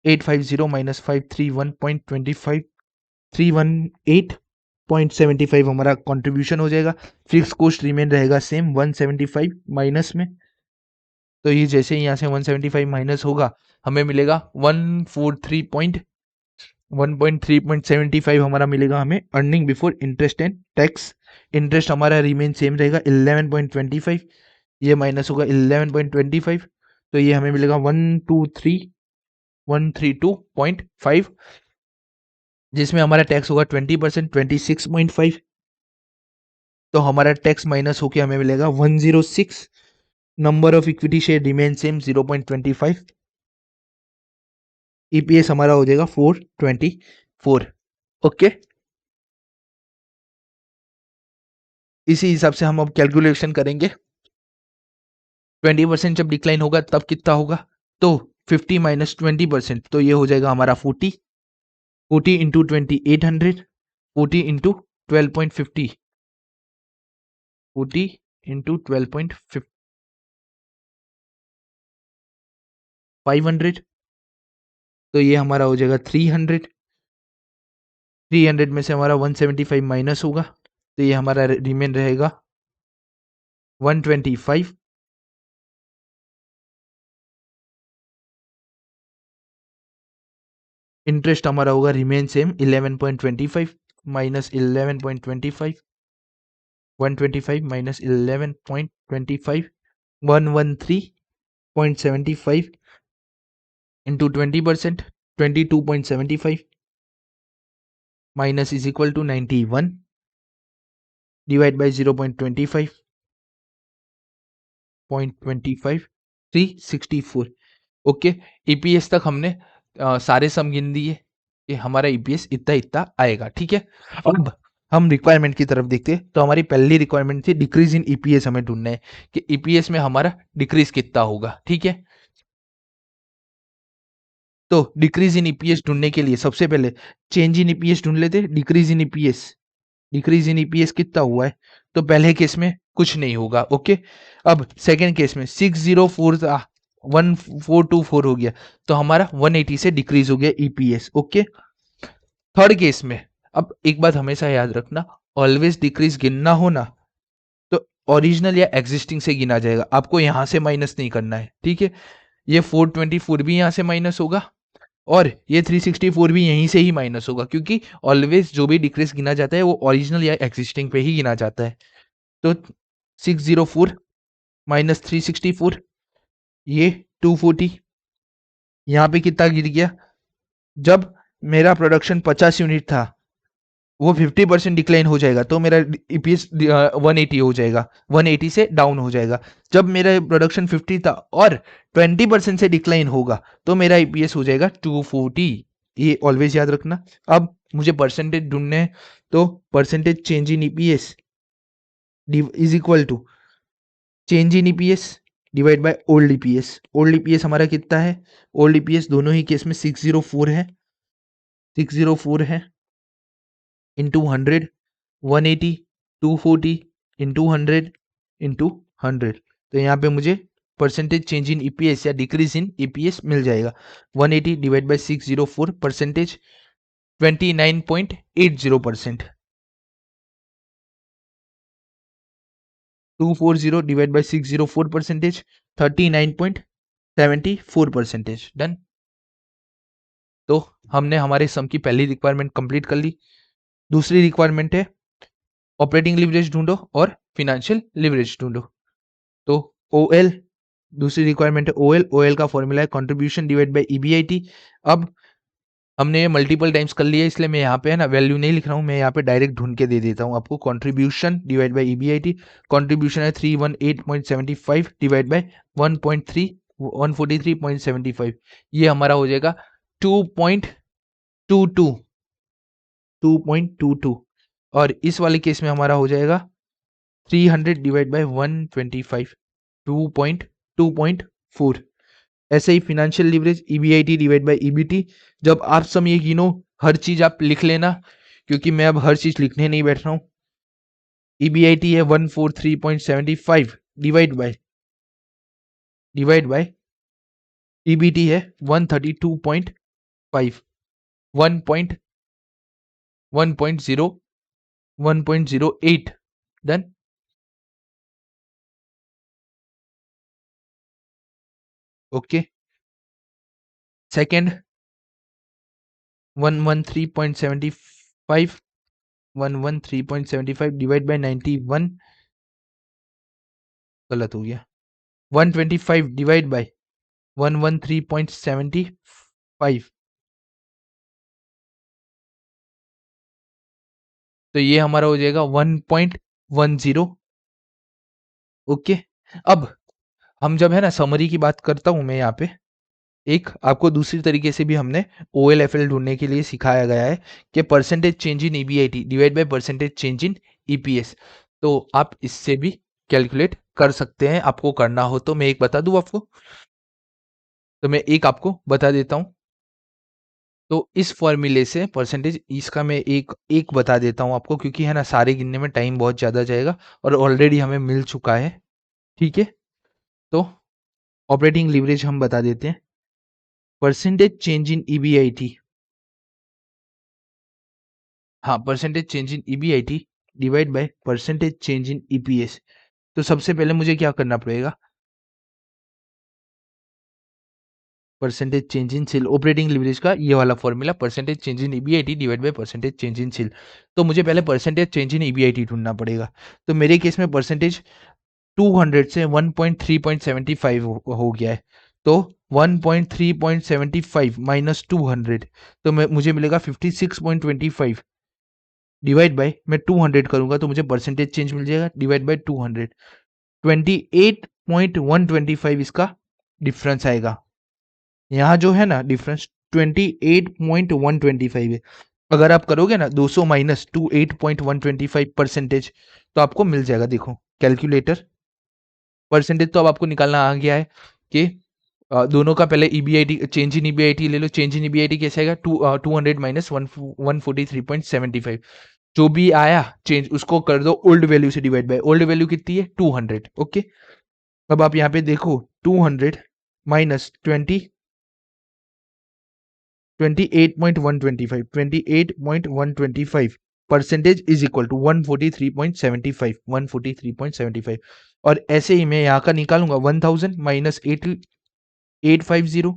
850 माइनस 531.25 318.75 हमारा कंट्रीब्यूशन हो जाएगा। फिक्स कॉस्ट रिमेन रहेगा सेम 175 माइनस में, तो ये जैसे ही यहाँ से 175 माइनस होगा हमें मिलेगा 1.3.75 हमारा मिलेगा हमें earning before interest and tax. Interest हमारा रिमेन सेम रहेगा 11.25, ये माइनस होगा 11.25, तो ये हमें मिलेगा 132.5, जिसमें हमारा टैक्स होगा 20% 26.5, तो हमारा टैक्स माइनस होके हमें मिलेगा 106। Number of equity share remain same 0.25, EPS हमारा हो जाएगा 424। ओके, इसी हिसाब से हम अब कैलकुलेशन करेंगे। 20% जब डिक्लाइन होगा तब कितना होगा, तो 50 माइनस 20%, तो ये हो जाएगा हमारा 40, 40 इंटू 20 800, 40 इंटू 12.50, 40 इंटू 12.50 500, तो ये हमारा हो जाएगा 300, 300 में से हमारा 175 माइनस होगा, तो ये हमारा रिमेन रहेगा 125, इंटरेस्ट हमारा होगा remain same 11.25 minus 11.25, 125 minus 11.25 113.75 into 20%, 22.75 minus is equal to 91 divide by 0.25 0.25 364। Okay, EPS तक हमने सारे सम गिन दिए कि हमारा ईपीएस इतना इतना आएगा। ठीक है, अब हम रिक्वायरमेंट की तरफ देखते हैं तो हमारी पहली रिक्वायरमेंट थी डिक्रीज इन ईपीएस, हमें ढूंढना है कि ईपीएस में हमारा डिक्रीज कितना होगा। ठीक है, तो डिक्रीज इन ईपीएस ढूंढने के लिए सबसे पहले चेंज इन ईपीएस ढूंढ लेते हैं। Decrease in EPS, decrease in EPS कितना हुआ है, तो पहले केस में कुछ नहीं होगा। ओके, अब सेकेंड केस में 604 था, 1424 हो गया, तो हमारा 180 से डिक्रीज हो गया ईपीएस। ओके, थर्ड केस में अब एक बात हमेशा याद रखना, ऑलवेज डिक्रीज गिनना हो ना तो ओरिजिनल या एग्जिस्टिंग से गिना जाएगा, आपको यहां से माइनस नहीं करना है। ठीक है, ये 424 भी यहां से माइनस होगा और ये 364 भी यहीं से ही माइनस होगा, क्योंकि ऑलवेज जो भी डिक्रीज गिना जाता है वो ओरिजिनल या एक्सिस्टिंग पे ही गिना जाता है। तो 604 माइनस 364, ये 240, यहाँ पे कितना गिर गया, जब मेरा प्रोडक्शन 50 यूनिट था वो 50% डिक्लाइन हो जाएगा तो मेरा ईपीएस 180 हो जाएगा, 180 से डाउन हो जाएगा। जब मेरा प्रोडक्शन 50 था और 20% से डिक्लाइन होगा तो मेरा ईपीएस हो जाएगा 240। ये ऑलवेज याद रखना। अब मुझे परसेंटेज ढूंढने हैं, तो percentage change in EPS is equal to change in EPS divide by old EPS. Old EPS हमारा कितना है, ओल्ड ईपीएस दोनों ही केस में 604 है, 604 है इंटू 100, 180, 240 इंटू 100 इंटू 100। तो यहाँ पे मुझे परसेंटेज चेंज इन ईपीएस या डिक्रीज इन ईपीएस मिल जाएगा। 180 divide by 604 percentage 29.80%। 240 divide by 604 percentage 39.74%। Done. तो हमने हमारे सम की पहली रिक्वायरमेंट कंप्लीट कर ली। दूसरी रिक्वायरमेंट है ऑपरेटिंग लिवरेज ढूंढो और फिनेंशियल लिवरेज ढूंढो। तो ओएल दूसरी रिक्वायरमेंट है, ओएल, ओएल का फॉर्मूला है कंट्रीब्यूशन डिवाइड बाय ईबीआईटी। अब हमने ये मल्टीपल टाइम्स कर लिया, इसलिए मैं यहाँ पे है ना वैल्यू नहीं लिख रहा हूँ, मैं यहाँ पे डायरेक्ट ढूंढ के दे देता हूँ आपको। Contribution divide by EBIT, contribution है 318.75 डिवाइड बाय 1.3 143.75, ये हमारा हो जाएगा 2.22, 2.22। और इस वाले केस में हमारा हो जाएगा 300 डिवाइड बाय 125, 2.4। ऐसे ही financial leverage EBIT divide by EBT. जब आप सम ये गिनो हर चीज आप लिख लेना, क्योंकि मैं अब हर चीज लिखने नहीं बैठ रहा हूं। ईबीआईटी है 143.75 डिवाइड बाय ईबीटी है 132.5, 1.1.0 1.08। Done. Okay, second 113.75, 113.75 divide by 91, गलत हो गया, 125 डिवाइड बाय 113.75। तो ये हमारा हो जाएगा 1.10। ओके, अब हम जब है ना समरी की बात करता हूं मैं यहाँ पे, एक आपको दूसरी तरीके से भी हमने OLFL ढूंढने के लिए सिखाया गया है कि percentage change in EBIT divide by percentage change in EPS. तो आप इससे भी कैलकुलेट कर सकते हैं, आपको करना हो तो। मैं एक बता दूं आपको, तो मैं एक आपको बता देता हूं। तो इस फॉर्मूले से परसेंटेज इसका मैं एक एक बता देता हूं आपको, क्योंकि है ना सारे गिनने में टाइम बहुत ज़्यादा जाएगा और ऑलरेडी हमें मिल चुका है। ठीक है, तो ऑपरेटिंग लीवरेज हम बता देते हैं। परसेंटेज चेंज इन ईबीआईटी, हाँ, percentage change in EBIT divide by percentage change in EPS. तो सबसे पहले मुझे क्या करना पड़ेगा, percentage change in sale, operating leverage का ये वाला formula, percentage change in EBIT divide by percentage change in sale. तो मुझे पहले परसेंटेज चेंज इन ईबीआईटी ढूंढना पड़ेगा। तो मेरे केस में परसेंटेज 200 से 1.3.75 हो गया है। तो 1.3.75 माइनस 200, तो मुझे मिलेगा 56.25 डिवाइड बाय, मैं 200 करूंगा तो मुझे परसेंटेज चेंज मिल जाएगा डिवाइड बाय 200, 28.125 इसका डिफरेंस आएगा। यहाँ जो है ना डिफरेंस 28.125 है। अगर आप करोगे ना 200 माइनस 28.125% तो आपको मिल जाएगा। देखो कैलकुलेटर, परसेंटेज तो अब आपको निकालना आ गया है कि दोनों का पहले ईबीआईटी, चेंज इन ईबीआईटी ले लो। चेंज इन ईबीआईटी कैसे आएगा? 200 माइनस 143.75, जो भी आया चेंज उसको कर दो ओल्ड वैल्यू से डिवाइड बाय। ओल्ड वैल्यू कितनी है? 200। ओके, अब आप यहाँ पे देखो 200 minus 28.125 percentage is equal to 143.75 और ऐसे ही मैं यहाँ का निकालूंगा 1000 माइनस 850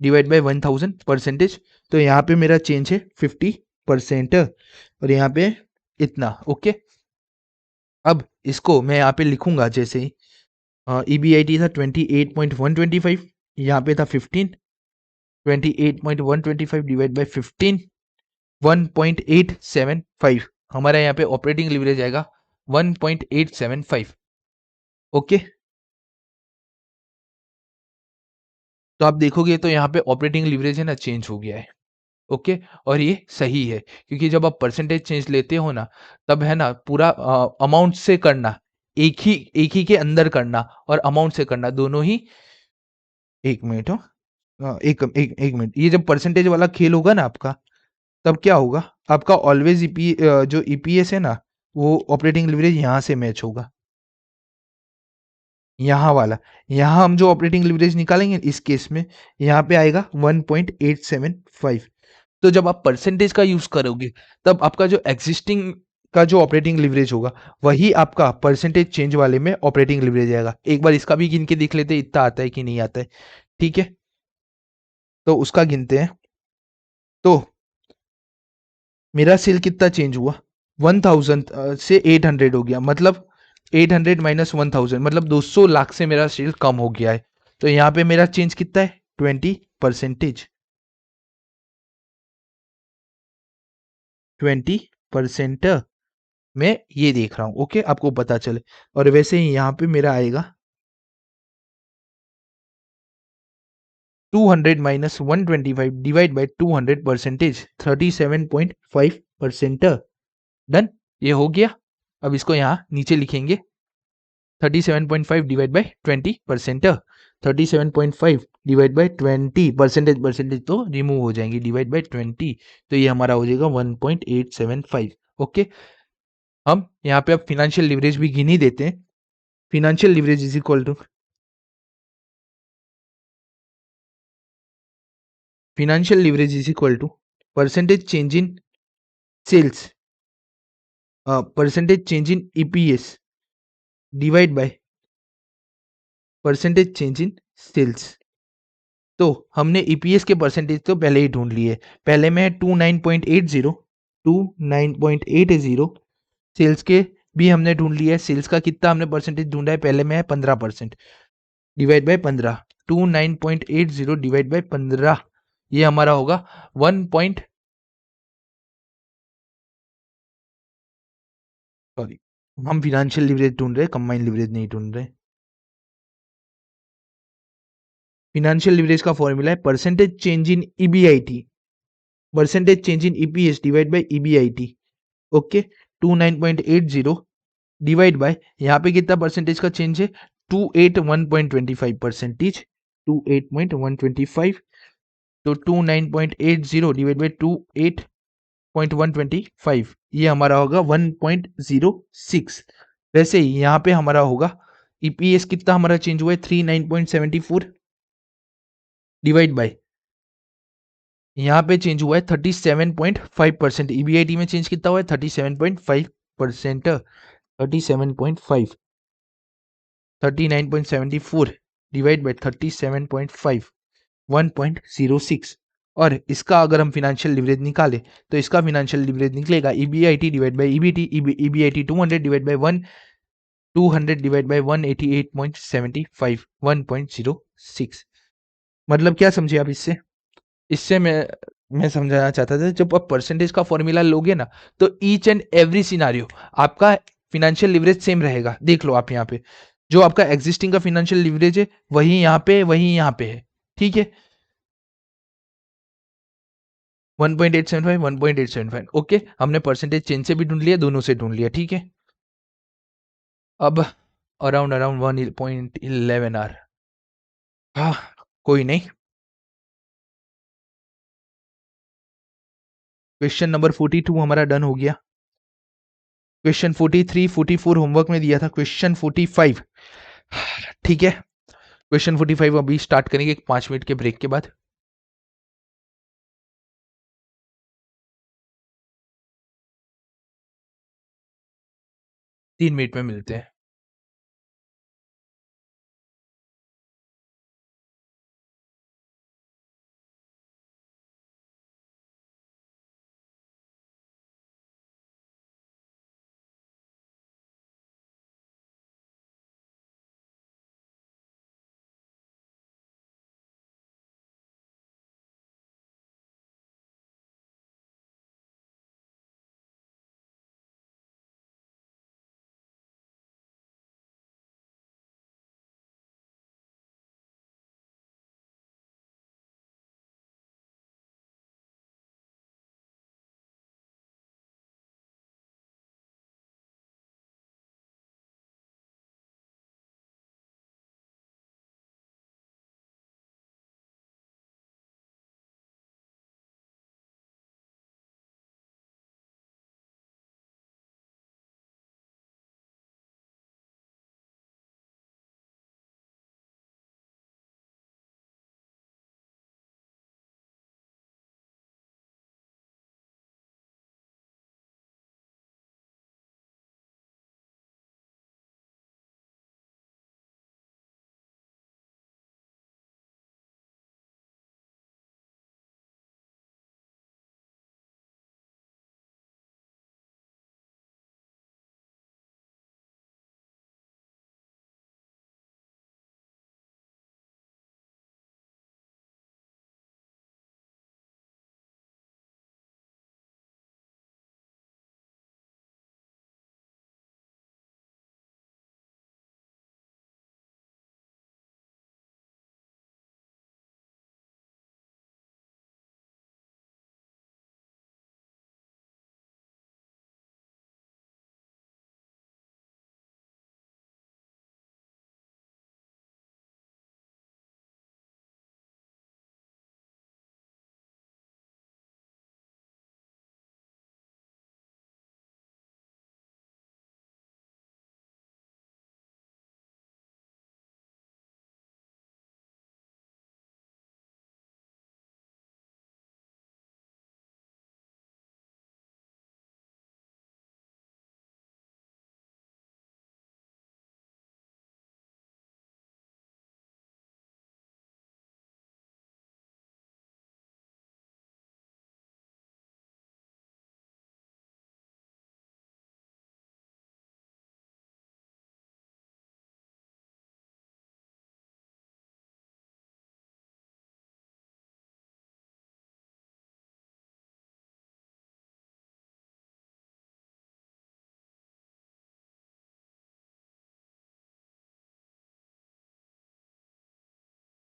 डिवाइड बाय 1000 परसेंटेज। तो यहाँ पे मेरा चेंज है 50% और यहाँ पे इतना। ओके, अब इसको मैं यहाँ पे लिखूंगा जैसे ईबीआईटी था 28.125, यहाँ पे था 15, 28.125 डिवाइड बाय 15, 1.875 हमारा यहाँ पे ऑपरेटिंग लीवरेज आएगा 1.875। ओके, तो आप देखोगे तो यहाँ पे ऑपरेटिंग लीवरेज है ना चेंज हो गया है। ओके, और ये सही है क्योंकि जब आप परसेंटेज चेंज लेते हो ना तब है ना पूरा अमाउंट से करना, एक ही के अंदर करना और अमाउंट से करना दोनों ही। एक मिनट हो, एक मिनट, ये जब परसेंटेज वाला खेल होगा ना आपका तब क्या होगा, आपका ऑलवेज जो ईपीएस है ना वो ऑपरेटिंग लिवरेज यहाँ से मैच होगा, यहाँ वाला। यहाँ हम जो ऑपरेटिंग लिवरेज निकालेंगे इस केस में यहाँ पे आएगा 1.875। तो जब आप परसेंटेज का यूज करोगे तब आपका जो एग्जिस्टिंग का जो ऑपरेटिंग लिवरेज होगा वही आपका परसेंटेज चेंज वाले में ऑपरेटिंग लिवरेज आएगा। एक बार इसका भी गिन के देख लेते हैं इतना आता है कि नहीं आता है। ठीक है, तो उसका गिनते हैं। तो मेरा सेल कितना चेंज हुआ? 1000 से 800 हो गया, मतलब 800 माइनस 1000 मतलब 200 लाख से मेरा सेल कम हो गया है। तो यहाँ पे मेरा चेंज कितना है? 20%। 20% मैं ये देख रहा हूँ। ओके, आपको पता चले। और वैसे ही यहाँ पे मेरा आएगा 200 minus 125 divide by 200 percentage 37.5%। Done, ये हो गया। अब इसको यहाँ नीचे लिखेंगे 37.5 divide by 20%। 37.5 divide by 20 percentage, percentage तो रिमूव हो जाएंगी, डिवाइड बाई 20 तो ये हमारा हो जाएगा 1.875। ओके, हम यहाँ पे अब फिनेंशियल लिवरेज भी गिन ही देते हैं। Financial leverage is equal to, financial leverage is equal to percentage change in sales, percentage change in EPS divide by percentage change in sales। तो हमने ईपीएस के परसेंटेज तो पहले ही ढूंढ लिए। पहले में 29.80 सेल्स के भी हमने ढूंढ लिया है। सेल्स का कितना हमने परसेंटेज ढूंढा है? पहले में है 15%, डिवाइड बाय 15, 29.80 डिवाइड बाय 15 ये हमारा होगा 1 पॉइंट, सॉरी हम फिनेंशियल लिवरेज ढूंढ रहे हैं, कंबाइंड लिवरेज नहीं ढूंढ रहे। फिनेंशियल लिवरेज का फॉर्मूला है percentage change in EBIT, percentage change in EPS divide by EBIT. Okay, 29.80 divide by यहाँ पे कितना परसेंटेज का चेंज है? 281.25 परसेंटेज, 281.125। तो 29.80 डिवाइड बाय 28.125 ये हमारा होगा 1.06। वैसे ही यहाँ पे हमारा होगा ईपीएस कितना हमारा चेंज हुआ है? 39.74 डिवाइड बाय यहाँ पे चेंज हुआ है 37.5%। ईबीआईटी में चेंज कितना हुआ है? 37.5%। 37.5, 39.74 डिवाइड बाय 37.5, 1.06। और इसका अगर हम फिनेंशियल लिवरेज निकालें तो इसका फिनेंशियल लिवरेज निकलेगा EBIT divide by EBT, EBIT 200 divide by 200 divide by 188.75, 1.06। मतलब क्या समझे आप इससे? इससे मैं समझाना चाहता था जब आप परसेंटेज का फॉर्मूला लोगे ना तो ईच एंड एवरी सिनारियो आपका फिनेंशियल लिवरेज सेम रहेगा। देख लो आप यहाँ पे जो आपका एग्जिस्टिंग का फिनेंशियल लिवरेज है वही यहाँ पे है, वही यहाँ पे है। ठीक है, 1.875 1.875 ओके, हमने परसेंटेज चेंज से भी ढूंढ लिया, दोनों से ढूंढ लिया, ठीक है। अब अराउंड अराउंड 1.11 आर, हाँ कोई नहीं। क्वेश्चन नंबर 42 हमारा डन हो गया। क्वेश्चन 43 44 होमवर्क में दिया था। क्वेश्चन 45, ठीक है, क्वेश्चन 45 अभी स्टार्ट करेंगे 5 मिनट के ब्रेक के बाद। 3 मिनट में मिलते हैं।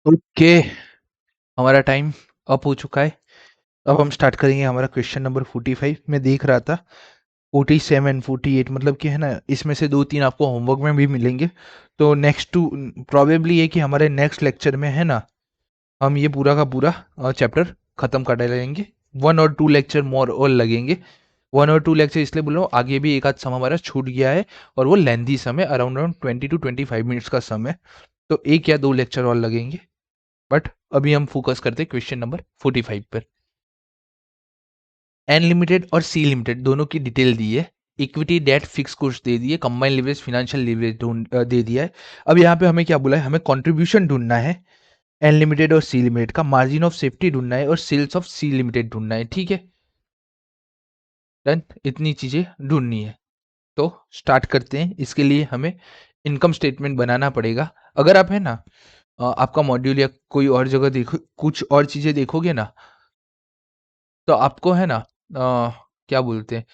ओके, हमारा टाइम अप हो चुका है। अब हम स्टार्ट करेंगे हमारा क्वेश्चन नंबर 45। मैं देख रहा था 47 48, मतलब कि है ना, इसमें से 2-3 आपको होमवर्क में भी मिलेंगे। तो नेक्स्ट टू प्रोबेबली ये कि हमारे नेक्स्ट लेक्चर में है ना, हम ये पूरा का पूरा चैप्टर खत्म कर डालेंगे। 1 और 2 लेक्चर मोर और लगेंगे। 1 और 2 लेक्चर इसलिए बोल रहा हूँ, आगे भी एक आध सम हमारा छूट गया है, और वो लेंथी सम है, अराउंड अराउंड 20 to 25 मिनट्स का सम है। तो 1 या 2 लेक्चर और लगेंगे। बट अभी हम फोकस करते हैं क्वेश्चन नंबर 45 पर। एन लिमिटेड और सी लिमिटेड दोनों की डिटेल दी है। इक्विटी डेट फिक्स कोर्स दे दिए, कंबाइन लिवरेज फिनेंशियल लिवरेज दे दिया है। अब यहाँ पे हमें क्या बोला है, हमें कंट्रीब्यूशन ढूंढना है एन लिमिटेड और सी लिमिटेड का, मार्जिन ऑफ सेफ्टी ढूंढना है, और सेल्स ऑफ सी लिमिटेड ढूंढना है, ठीक है। डन, इतनी चीजें ढूंढनी है। तो स्टार्ट करते हैं। इसके लिए हमें इनकम स्टेटमेंट बनाना पड़ेगा। अगर आप है ना आपका मॉड्यूल या कोई और जगह देखो, कुछ और चीजें देखोगे ना, तो आपको है ना क्या बोलते हैं,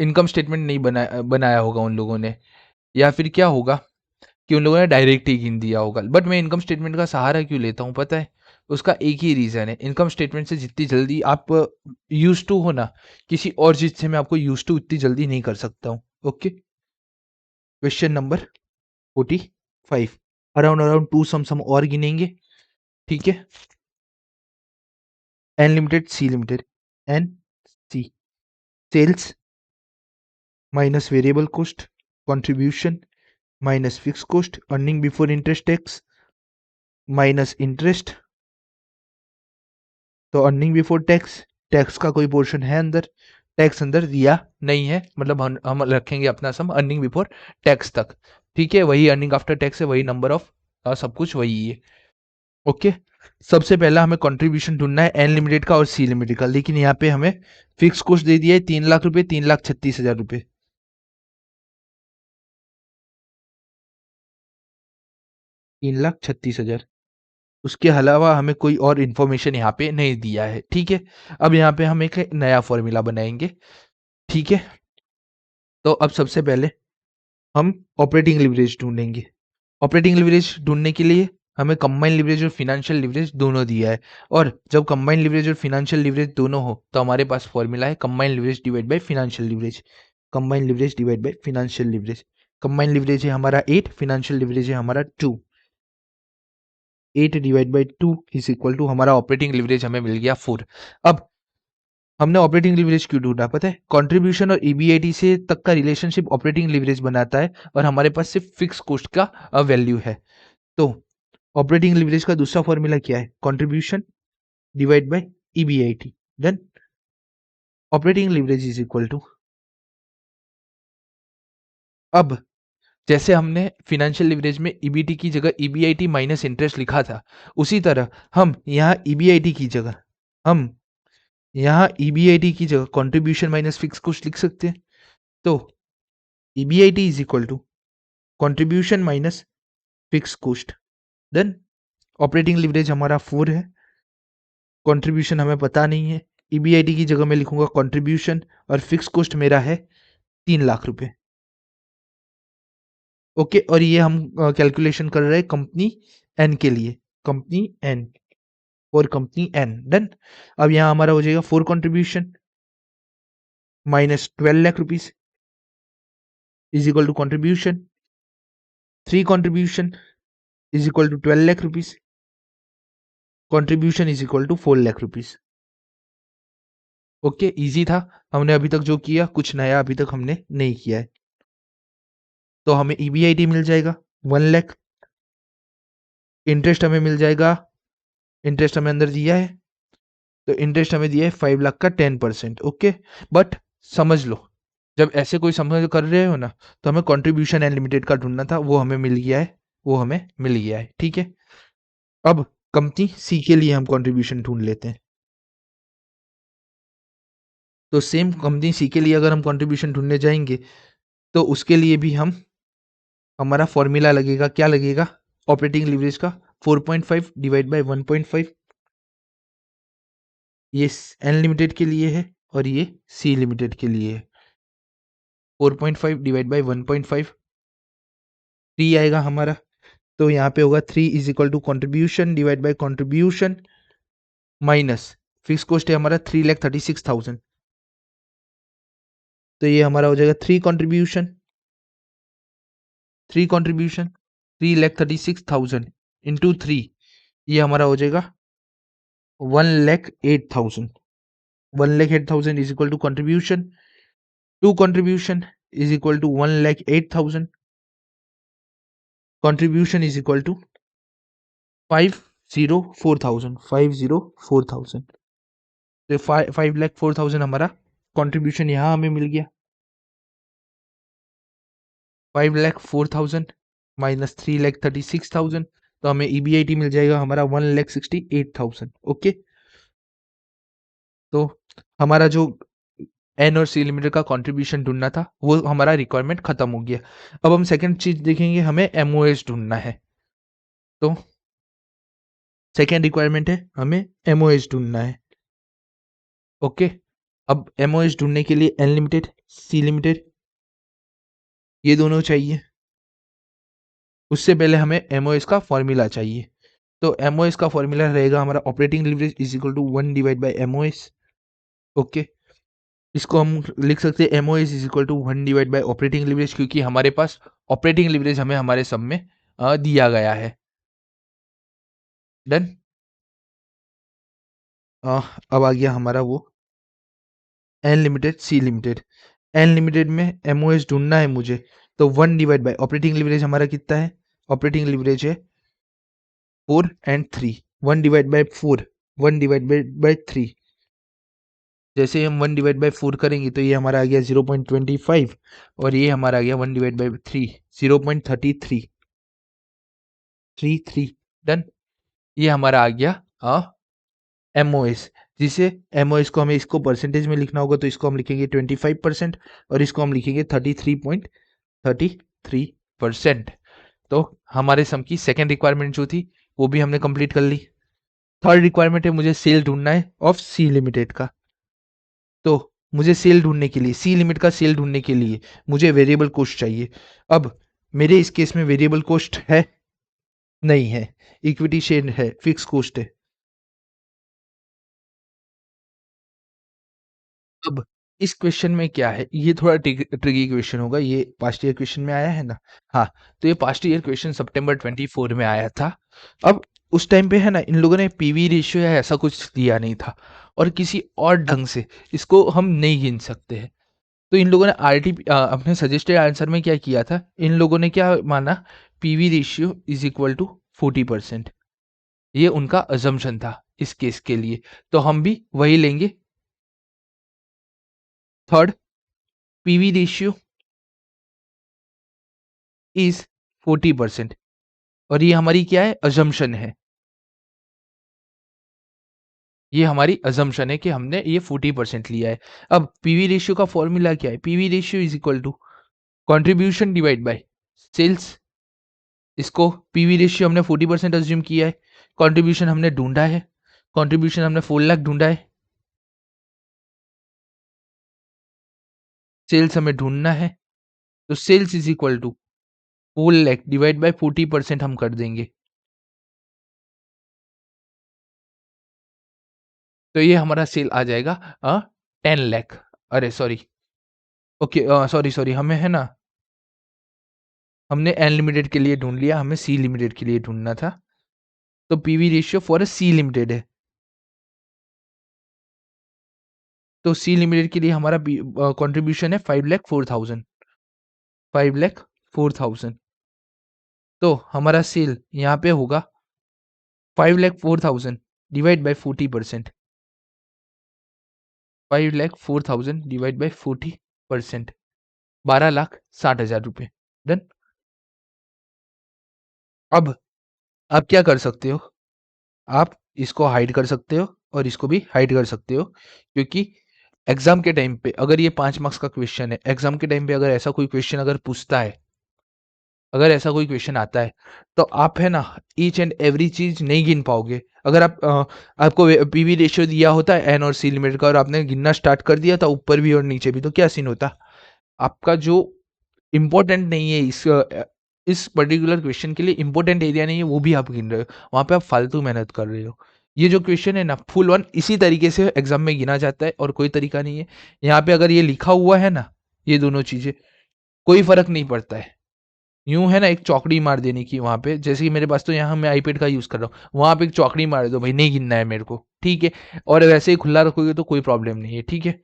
इनकम स्टेटमेंट नहीं बनाया होगा उन लोगों ने, या फिर क्या होगा कि उन लोगों ने डायरेक्ट ही गिन दिया होगा। बट मैं इनकम स्टेटमेंट का सहारा क्यों लेता हूँ पता है? उसका एक ही रीज़न है, इनकम स्टेटमेंट से जितनी जल्दी आप यूज़ टू हो ना, किसी और चीज़ से मैं आपको यूज़ टू उतनी जल्दी नहीं कर सकता हूँ। Okay, question number 45, around around 2 sums हम और गिनेंगे, ठीक है? N limited, C limited, N C, sales minus variable cost, contribution minus fix cost, earning before interest tax minus interest. तो अर्निंग बिफोर टैक्स, टैक्स का कोई पोर्शन है अंदर, टैक्स अंदर दिया नहीं है, मतलब हम रखेंगे अपना सम अर्निंग बिफोर टैक्स तक, ठीक है? वही अर्निंग आफ्टर टैक्स है, वही नंबर ऑफ सब कुछ वही है। ओके, सबसे पहला हमें कंट्रीब्यूशन ढूंढना है एन लिमिटेड का और सी लिमिटेड का, लेकिन यहाँ पे हमें फिक्स कॉस्ट दे दिया है 3 लाख रुपए, 3,36,000 रुपए, 3,36,000। उसके अलावा हमें कोई और इन्फॉर्मेशन यहाँ पे नहीं दिया है, ठीक है? अब यहाँ पे हम एक नया फॉर्मूला बनाएंगे, ठीक है? तो अब सबसे पहले हम ऑपरेटिंग लिवरेज ढूंढेंगे। ऑपरेटिंग लिवरेज ढूंढने के लिए हमें कंबाइंड लिवरेज और फिनेंशियल लिवरेज दोनों दिया है, और जब कंबाइंड लिवरेज और फिनेंशियल लिवरेज दोनों हो तो हमारे पास फॉर्मूला है combined leverage divide by financial leverage. Combined leverage divide by financial leverage, combined leverage है हमारा 8, फिनेंशियल लिवरेज है हमारा 2। 8 divide by 2 is equal to हमारा ऑपरेटिंग लिवरेज हमें मिल गया 4। अब हमने ऑपरेटिंग लिवरेज क्यों ढूंढा पता है? कंट्रीब्यूशन और ईबीआईटी से तक का रिलेशनशिप ऑपरेटिंग लिवरेज बनाता है, और हमारे पास सिर्फ फिक्स कॉस्ट का वैल्यू है। तो ऑपरेटिंग लिवरेज का दूसरा फॉर्मूला क्या है? Contribution divide by EBIT, then operating leverage is equal to, अब जैसे हमने फिनेंशियल लिवरेज में ईबीटी की जगह ईबीआईटी माइनस इंटरेस्ट लिखा था, उसी तरह हम यहाँ ईबीआईटी की जगह, हम यहाँ ईबीआईटी की जगह कंट्रीब्यूशन माइनस फिक्स कॉस्ट लिख सकते हैं। तो EBIT is equal to contribution minus fix cost, then operating leverage हमारा 4 है, कंट्रीब्यूशन हमें पता नहीं है, ईबीआईटी की जगह मैं लिखूंगा कंट्रीब्यूशन, और फिक्स कॉस्ट मेरा है 3 लाख रुपए। ओके, और ये हम कैलकुलेशन कर रहे हैं कंपनी एन के लिए, कंपनी एन, और कंपनी एन, डन। अब यहाँ हमारा हो जाएगा 4 contribution minus 12 lakh rupees is equal to contribution, 3 contribution is equal to 12 lakh rupees, contribution is equal to 4 lakh rupees. Okay, easy था, हमने अभी तक जो किया कुछ नया अभी तक हमने नहीं किया है। तो हमें ईबीआईटी मिल जाएगा 1 लाख, इंटरेस्ट हमें मिल जाएगा, इंटरेस्ट हमें अंदर दिया है, तो इंटरेस्ट हमें दिया है 5 लाख का 10%। ओके, बट समझ लो, जब ऐसे कोई समझ कर रहे हो ना, तो हमें कंट्रीब्यूशन अनलिमिटेड का ढूंढना था, वो हमें मिल गया है, वो हमें मिल गया है, ठीक है? अब कंपनी सी के लिए हम कंट्रीब्यूशन ढूंढ लेते हैं। तो सेम कंपनी सी के लिए अगर हम कंट्रीब्यूशन ढूंढने जाएंगे, तो उसके लिए भी हम, हमारा फॉर्मूला लगेगा, क्या लगेगा? ऑपरेटिंग लिवरेज का 4.5 डिवाइड बाय 1.5, ये एन लिमिटेड के लिए है और ये सी लिमिटेड के लिए है। 4.5 डिवाइड बाई 1.5, 3 आएगा हमारा, तो यहाँ पे होगा 3 is equal to contribution divide by contribution minus fix cost है हमारा 3,36,000, तो ये हमारा हो जाएगा 3,36,000 इंटू 3, ये हमारा हो जाएगा 1,08,000। 1,08,000 is equal to contribution, 2 contribution is equal to 1,08,000, contribution is equal to 504,000, 504,000। तो 5,04,000 हमारा कंट्रीब्यूशन यहाँ हमें मिल गया, 5,04,000 माइनस 3,36,000, तो हमें ईबीआईटी मिल जाएगा हमारा 1,68,000। ओके, तो हमारा जो एन और सी लिमिटेड का कंट्रीब्यूशन ढूंढना था, वो हमारा रिक्वायरमेंट खत्म हो गया। अब हम सेकंड चीज देखेंगे, हमें एमओएस ढूंढना है। तो सेकेंड रिक्वायरमेंट है, हमें एमओएस ढूंढना है। ओके, अब एमओएस ढूंढने के लिए एन लिमिटेड, सी लिमिटेड, ये दोनों चाहिए। उससे पहले हमें एमओएस का फॉर्मूला चाहिए। तो एमओएस का फॉर्मूला रहेगा हमारा operating leverage is equal to 1 divide by MOS. Okay, इसको हम लिख सकते हैं MOS is equal to 1 divide by operating leverage, क्योंकि हमारे पास ऑपरेटिंग लीवरेज हमें हमारे सम में दिया गया है। डन। अब आ गया हमारा वो N limited C limited. N limited में एमओएस ढूंढना है मुझे, तो 1 डिवाइड बाय ऑपरेटिंग लीवरेज हमारा कितना है? ऑपरेटिंग लीवरेज है 4 and 3। 1 divide by 4, 1 divide bye 3। जैसे हम 1 डिवाइड बाय 4 करेंगे तो ये हमारा आ गया 0.25, और ये हमारा आ गया 1 डिवाइड बाय 3, 0.33 33। डन। ये हमारा आ गया एमओएस, जिसे एमओएस को हमें इसको परसेंटेज में लिखना होगा, तो इसको हम लिखेंगे 25% और इसको हम लिखेंगे 33.33%। तो हमारे सम की सेकेंड रिक्वायरमेंट जो थी वो भी हमने कंप्लीट कर ली। थर्ड रिक्वायरमेंट है, मुझे सेल ढूंढना है ऑफ सी लिमिटेड का। तो मुझे सेल ढूंढने के लिए, सी लिमिट का सेल ढूंढने के लिए मुझे वेरिएबल कॉस्ट चाहिए। अब मेरे इस केस में वेरिएबल कॉस्ट है नहीं है, इक्विटी शेयर है, फिक्स कॉस्ट है। अब इस क्वेश्चन में क्या है, ये थोड़ा ट्रिकी क्वेश्चन होगा, ये पास्ट ईयर क्वेश्चन में आया है ना। हाँ, तो ये पास्ट ईयर क्वेश्चन सितंबर 24 में आया था। अब उस टाइम पे है ना, इन लोगों ने पीवी रेशियो या ऐसा कुछ दिया नहीं था, और किसी और ढंग से इसको हम नहीं गिन सकते हैं। तो इन लोगों ने अपने सजेस्टेड आंसर में क्या किया था, इन लोगों ने क्या माना, PV ratio is equal to 40%। ये उनका अजम्पशन था इस केस के लिए, तो हम भी वही लेंगे। थर्ड, पीवी रेशियो इज 40%, और ये हमारी क्या है, अजम्पशन है। ये हमारी अजम्पशन है कि हमने ये 40% लिया है। अब पीवी रेशियो का फॉर्मूला क्या है, PV ratio is equal to contribution divide by sales. इसको पीवी रेशियो हमने 40% अज्यूम किया है, कंट्रीब्यूशन हमने ढूंढा है, कंट्रीब्यूशन हमने 4 लाख ढूंढा है, सेल्स हमें ढूंढना है, तो sales is equal to 4 lakh divide by 40% हम कर देंगे, तो ये हमारा सेल आ जाएगा 10 लाख। अरे सॉरी, ओके, सॉरी सॉरी, हमें है ना, हमने एन लिमिटेड के लिए ढूंढ लिया, हमें सी लिमिटेड के लिए ढूंढना था। तो PV ratio for C limited है, तो सी लिमिटेड के लिए हमारा कंट्रीब्यूशन है 5,04,000, 5,04,000। तो हमारा सेल यहाँ पे होगा 5,04,000 डिवाइड बाई 40%, 5,04,000 डिवाइड बाई 40%, 12,60,000 रुपये। डन। अब आप क्या कर सकते हो, आप इसको हाइड कर सकते हो और इसको भी हाइड कर सकते हो, क्योंकि एग्जाम के टाइम पे अगर ये 5 मार्क्स का क्वेश्चन है, एग्जाम के टाइम पे अगर ऐसा कोई क्वेश्चन अगर पूछता है, अगर ऐसा कोई क्वेश्चन आता है, तो आप है ना ईच एंड एवरी चीज नहीं गिन पाओगे। अगर आपको पीवी रेशियो दिया होता है एन और सी लिमिट का, और आपने गिनना स्टार्ट कर दिया था ऊपर भी और नीचे भी, तो क्या सीन होता, आपका जो इम्पोर्टेंट नहीं है इस पर्टिकुलर क्वेश्चन के लिए इम्पोर्टेंट एरिया नहीं है, वो भी आप गिन रहे हो, वहां पे आप फालतू मेहनत कर रहे हो। ये जो क्वेश्चन है ना, फुल वन इसी तरीके से एग्जाम में गिना जाता है, और कोई तरीका नहीं है। यहाँ पे अगर ये लिखा हुआ है ना, ये दोनों चीजें, कोई फर्क नहीं पड़ता है। यूं है ना, एक चौकड़ी मार देने की वहां पे, जैसे कि मेरे पास तो यहाँ मैं आईपैड का यूज कर रहा हूँ, वहां पे एक चौकड़ी मार दो भाई, नहीं गिनना है मेरे को, ठीक है। और वैसे ही खुला रखोगे तो कोई प्रॉब्लम नहीं है, ठीक है।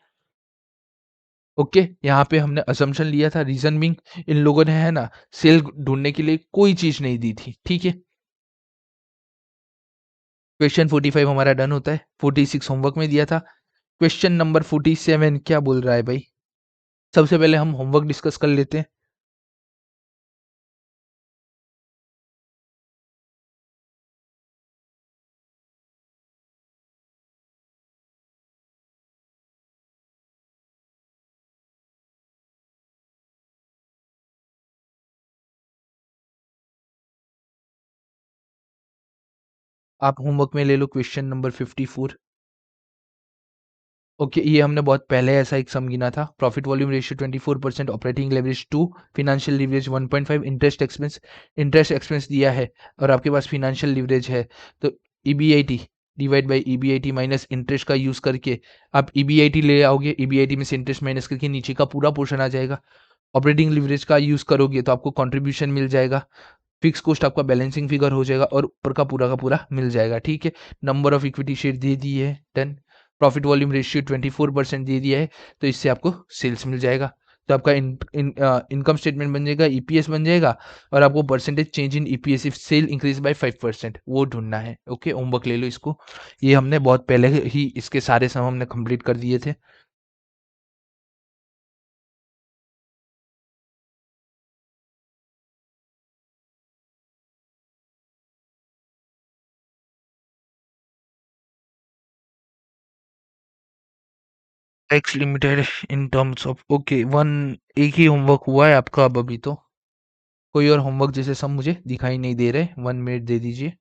ओके, यहाँ पे हमने असम्पशन लिया था, रीजन बिंग इन लोगों ने है ना सेल ढूंढने के लिए कोई चीज नहीं दी थी, ठीक है। क्वेश्चन 45 हमारा डन होता है, 46 होमवर्क में दिया था। क्वेश्चन नंबर 47 क्या बोल रहा है भाई, सबसे पहले हम होमवर्क डिस्कस कर लेते हैं। आप होमवर्क में ले लो क्वेश्चन नंबर 54। ओके, ये हमने बहुत पहले ऐसा एक सम गिना था। Profit volume ratio 24%, operating leverage 2, financial leverage 1.5, interest expense दिया है और आपके पास फाइनेंशियल लीवरेज है, तो EBIT divide by EBIT minus interest का यूज करके आप ईबीआईटी ले आओगे, ईबीआईटी में से इंटरेस्ट माइनस करके नीचे का पूरा पोर्शन आ जाएगा। ऑपरेटिंग लीवरेज का यूज करोगे तो आपको कंट्रीब्यूशन मिल जाएगा, फिक्स कॉस्ट आपका बैलेंसिंग फिगर हो जाएगा और ऊपर का पूरा मिल जाएगा। ठीक है, नंबर ऑफ इक्विटी शेयर दे दी है, डन। प्रॉफिट वॉल्यूम रेशियो 24% दे दिया है, तो इससे आपको सेल्स मिल जाएगा। तो आपका इनकम स्टेटमेंट बन जाएगा, ईपीएस बन जाएगा और आपको percentage change in EPS if sale increase by 5%, वो ढूंढना है। ओके, होमवर्क ले लो इसको। ये हमने बहुत पहले ही इसके सारे सम हमने कंप्लीट कर दिए थे। X limited in terms of, okay, one, एक ही होमवर्क हुआ है आपका अब अभी तो। कोई और होमवर्क जैसे सब मुझे दिखाई नहीं दे रहे, 1 मिनट दे दीजिए।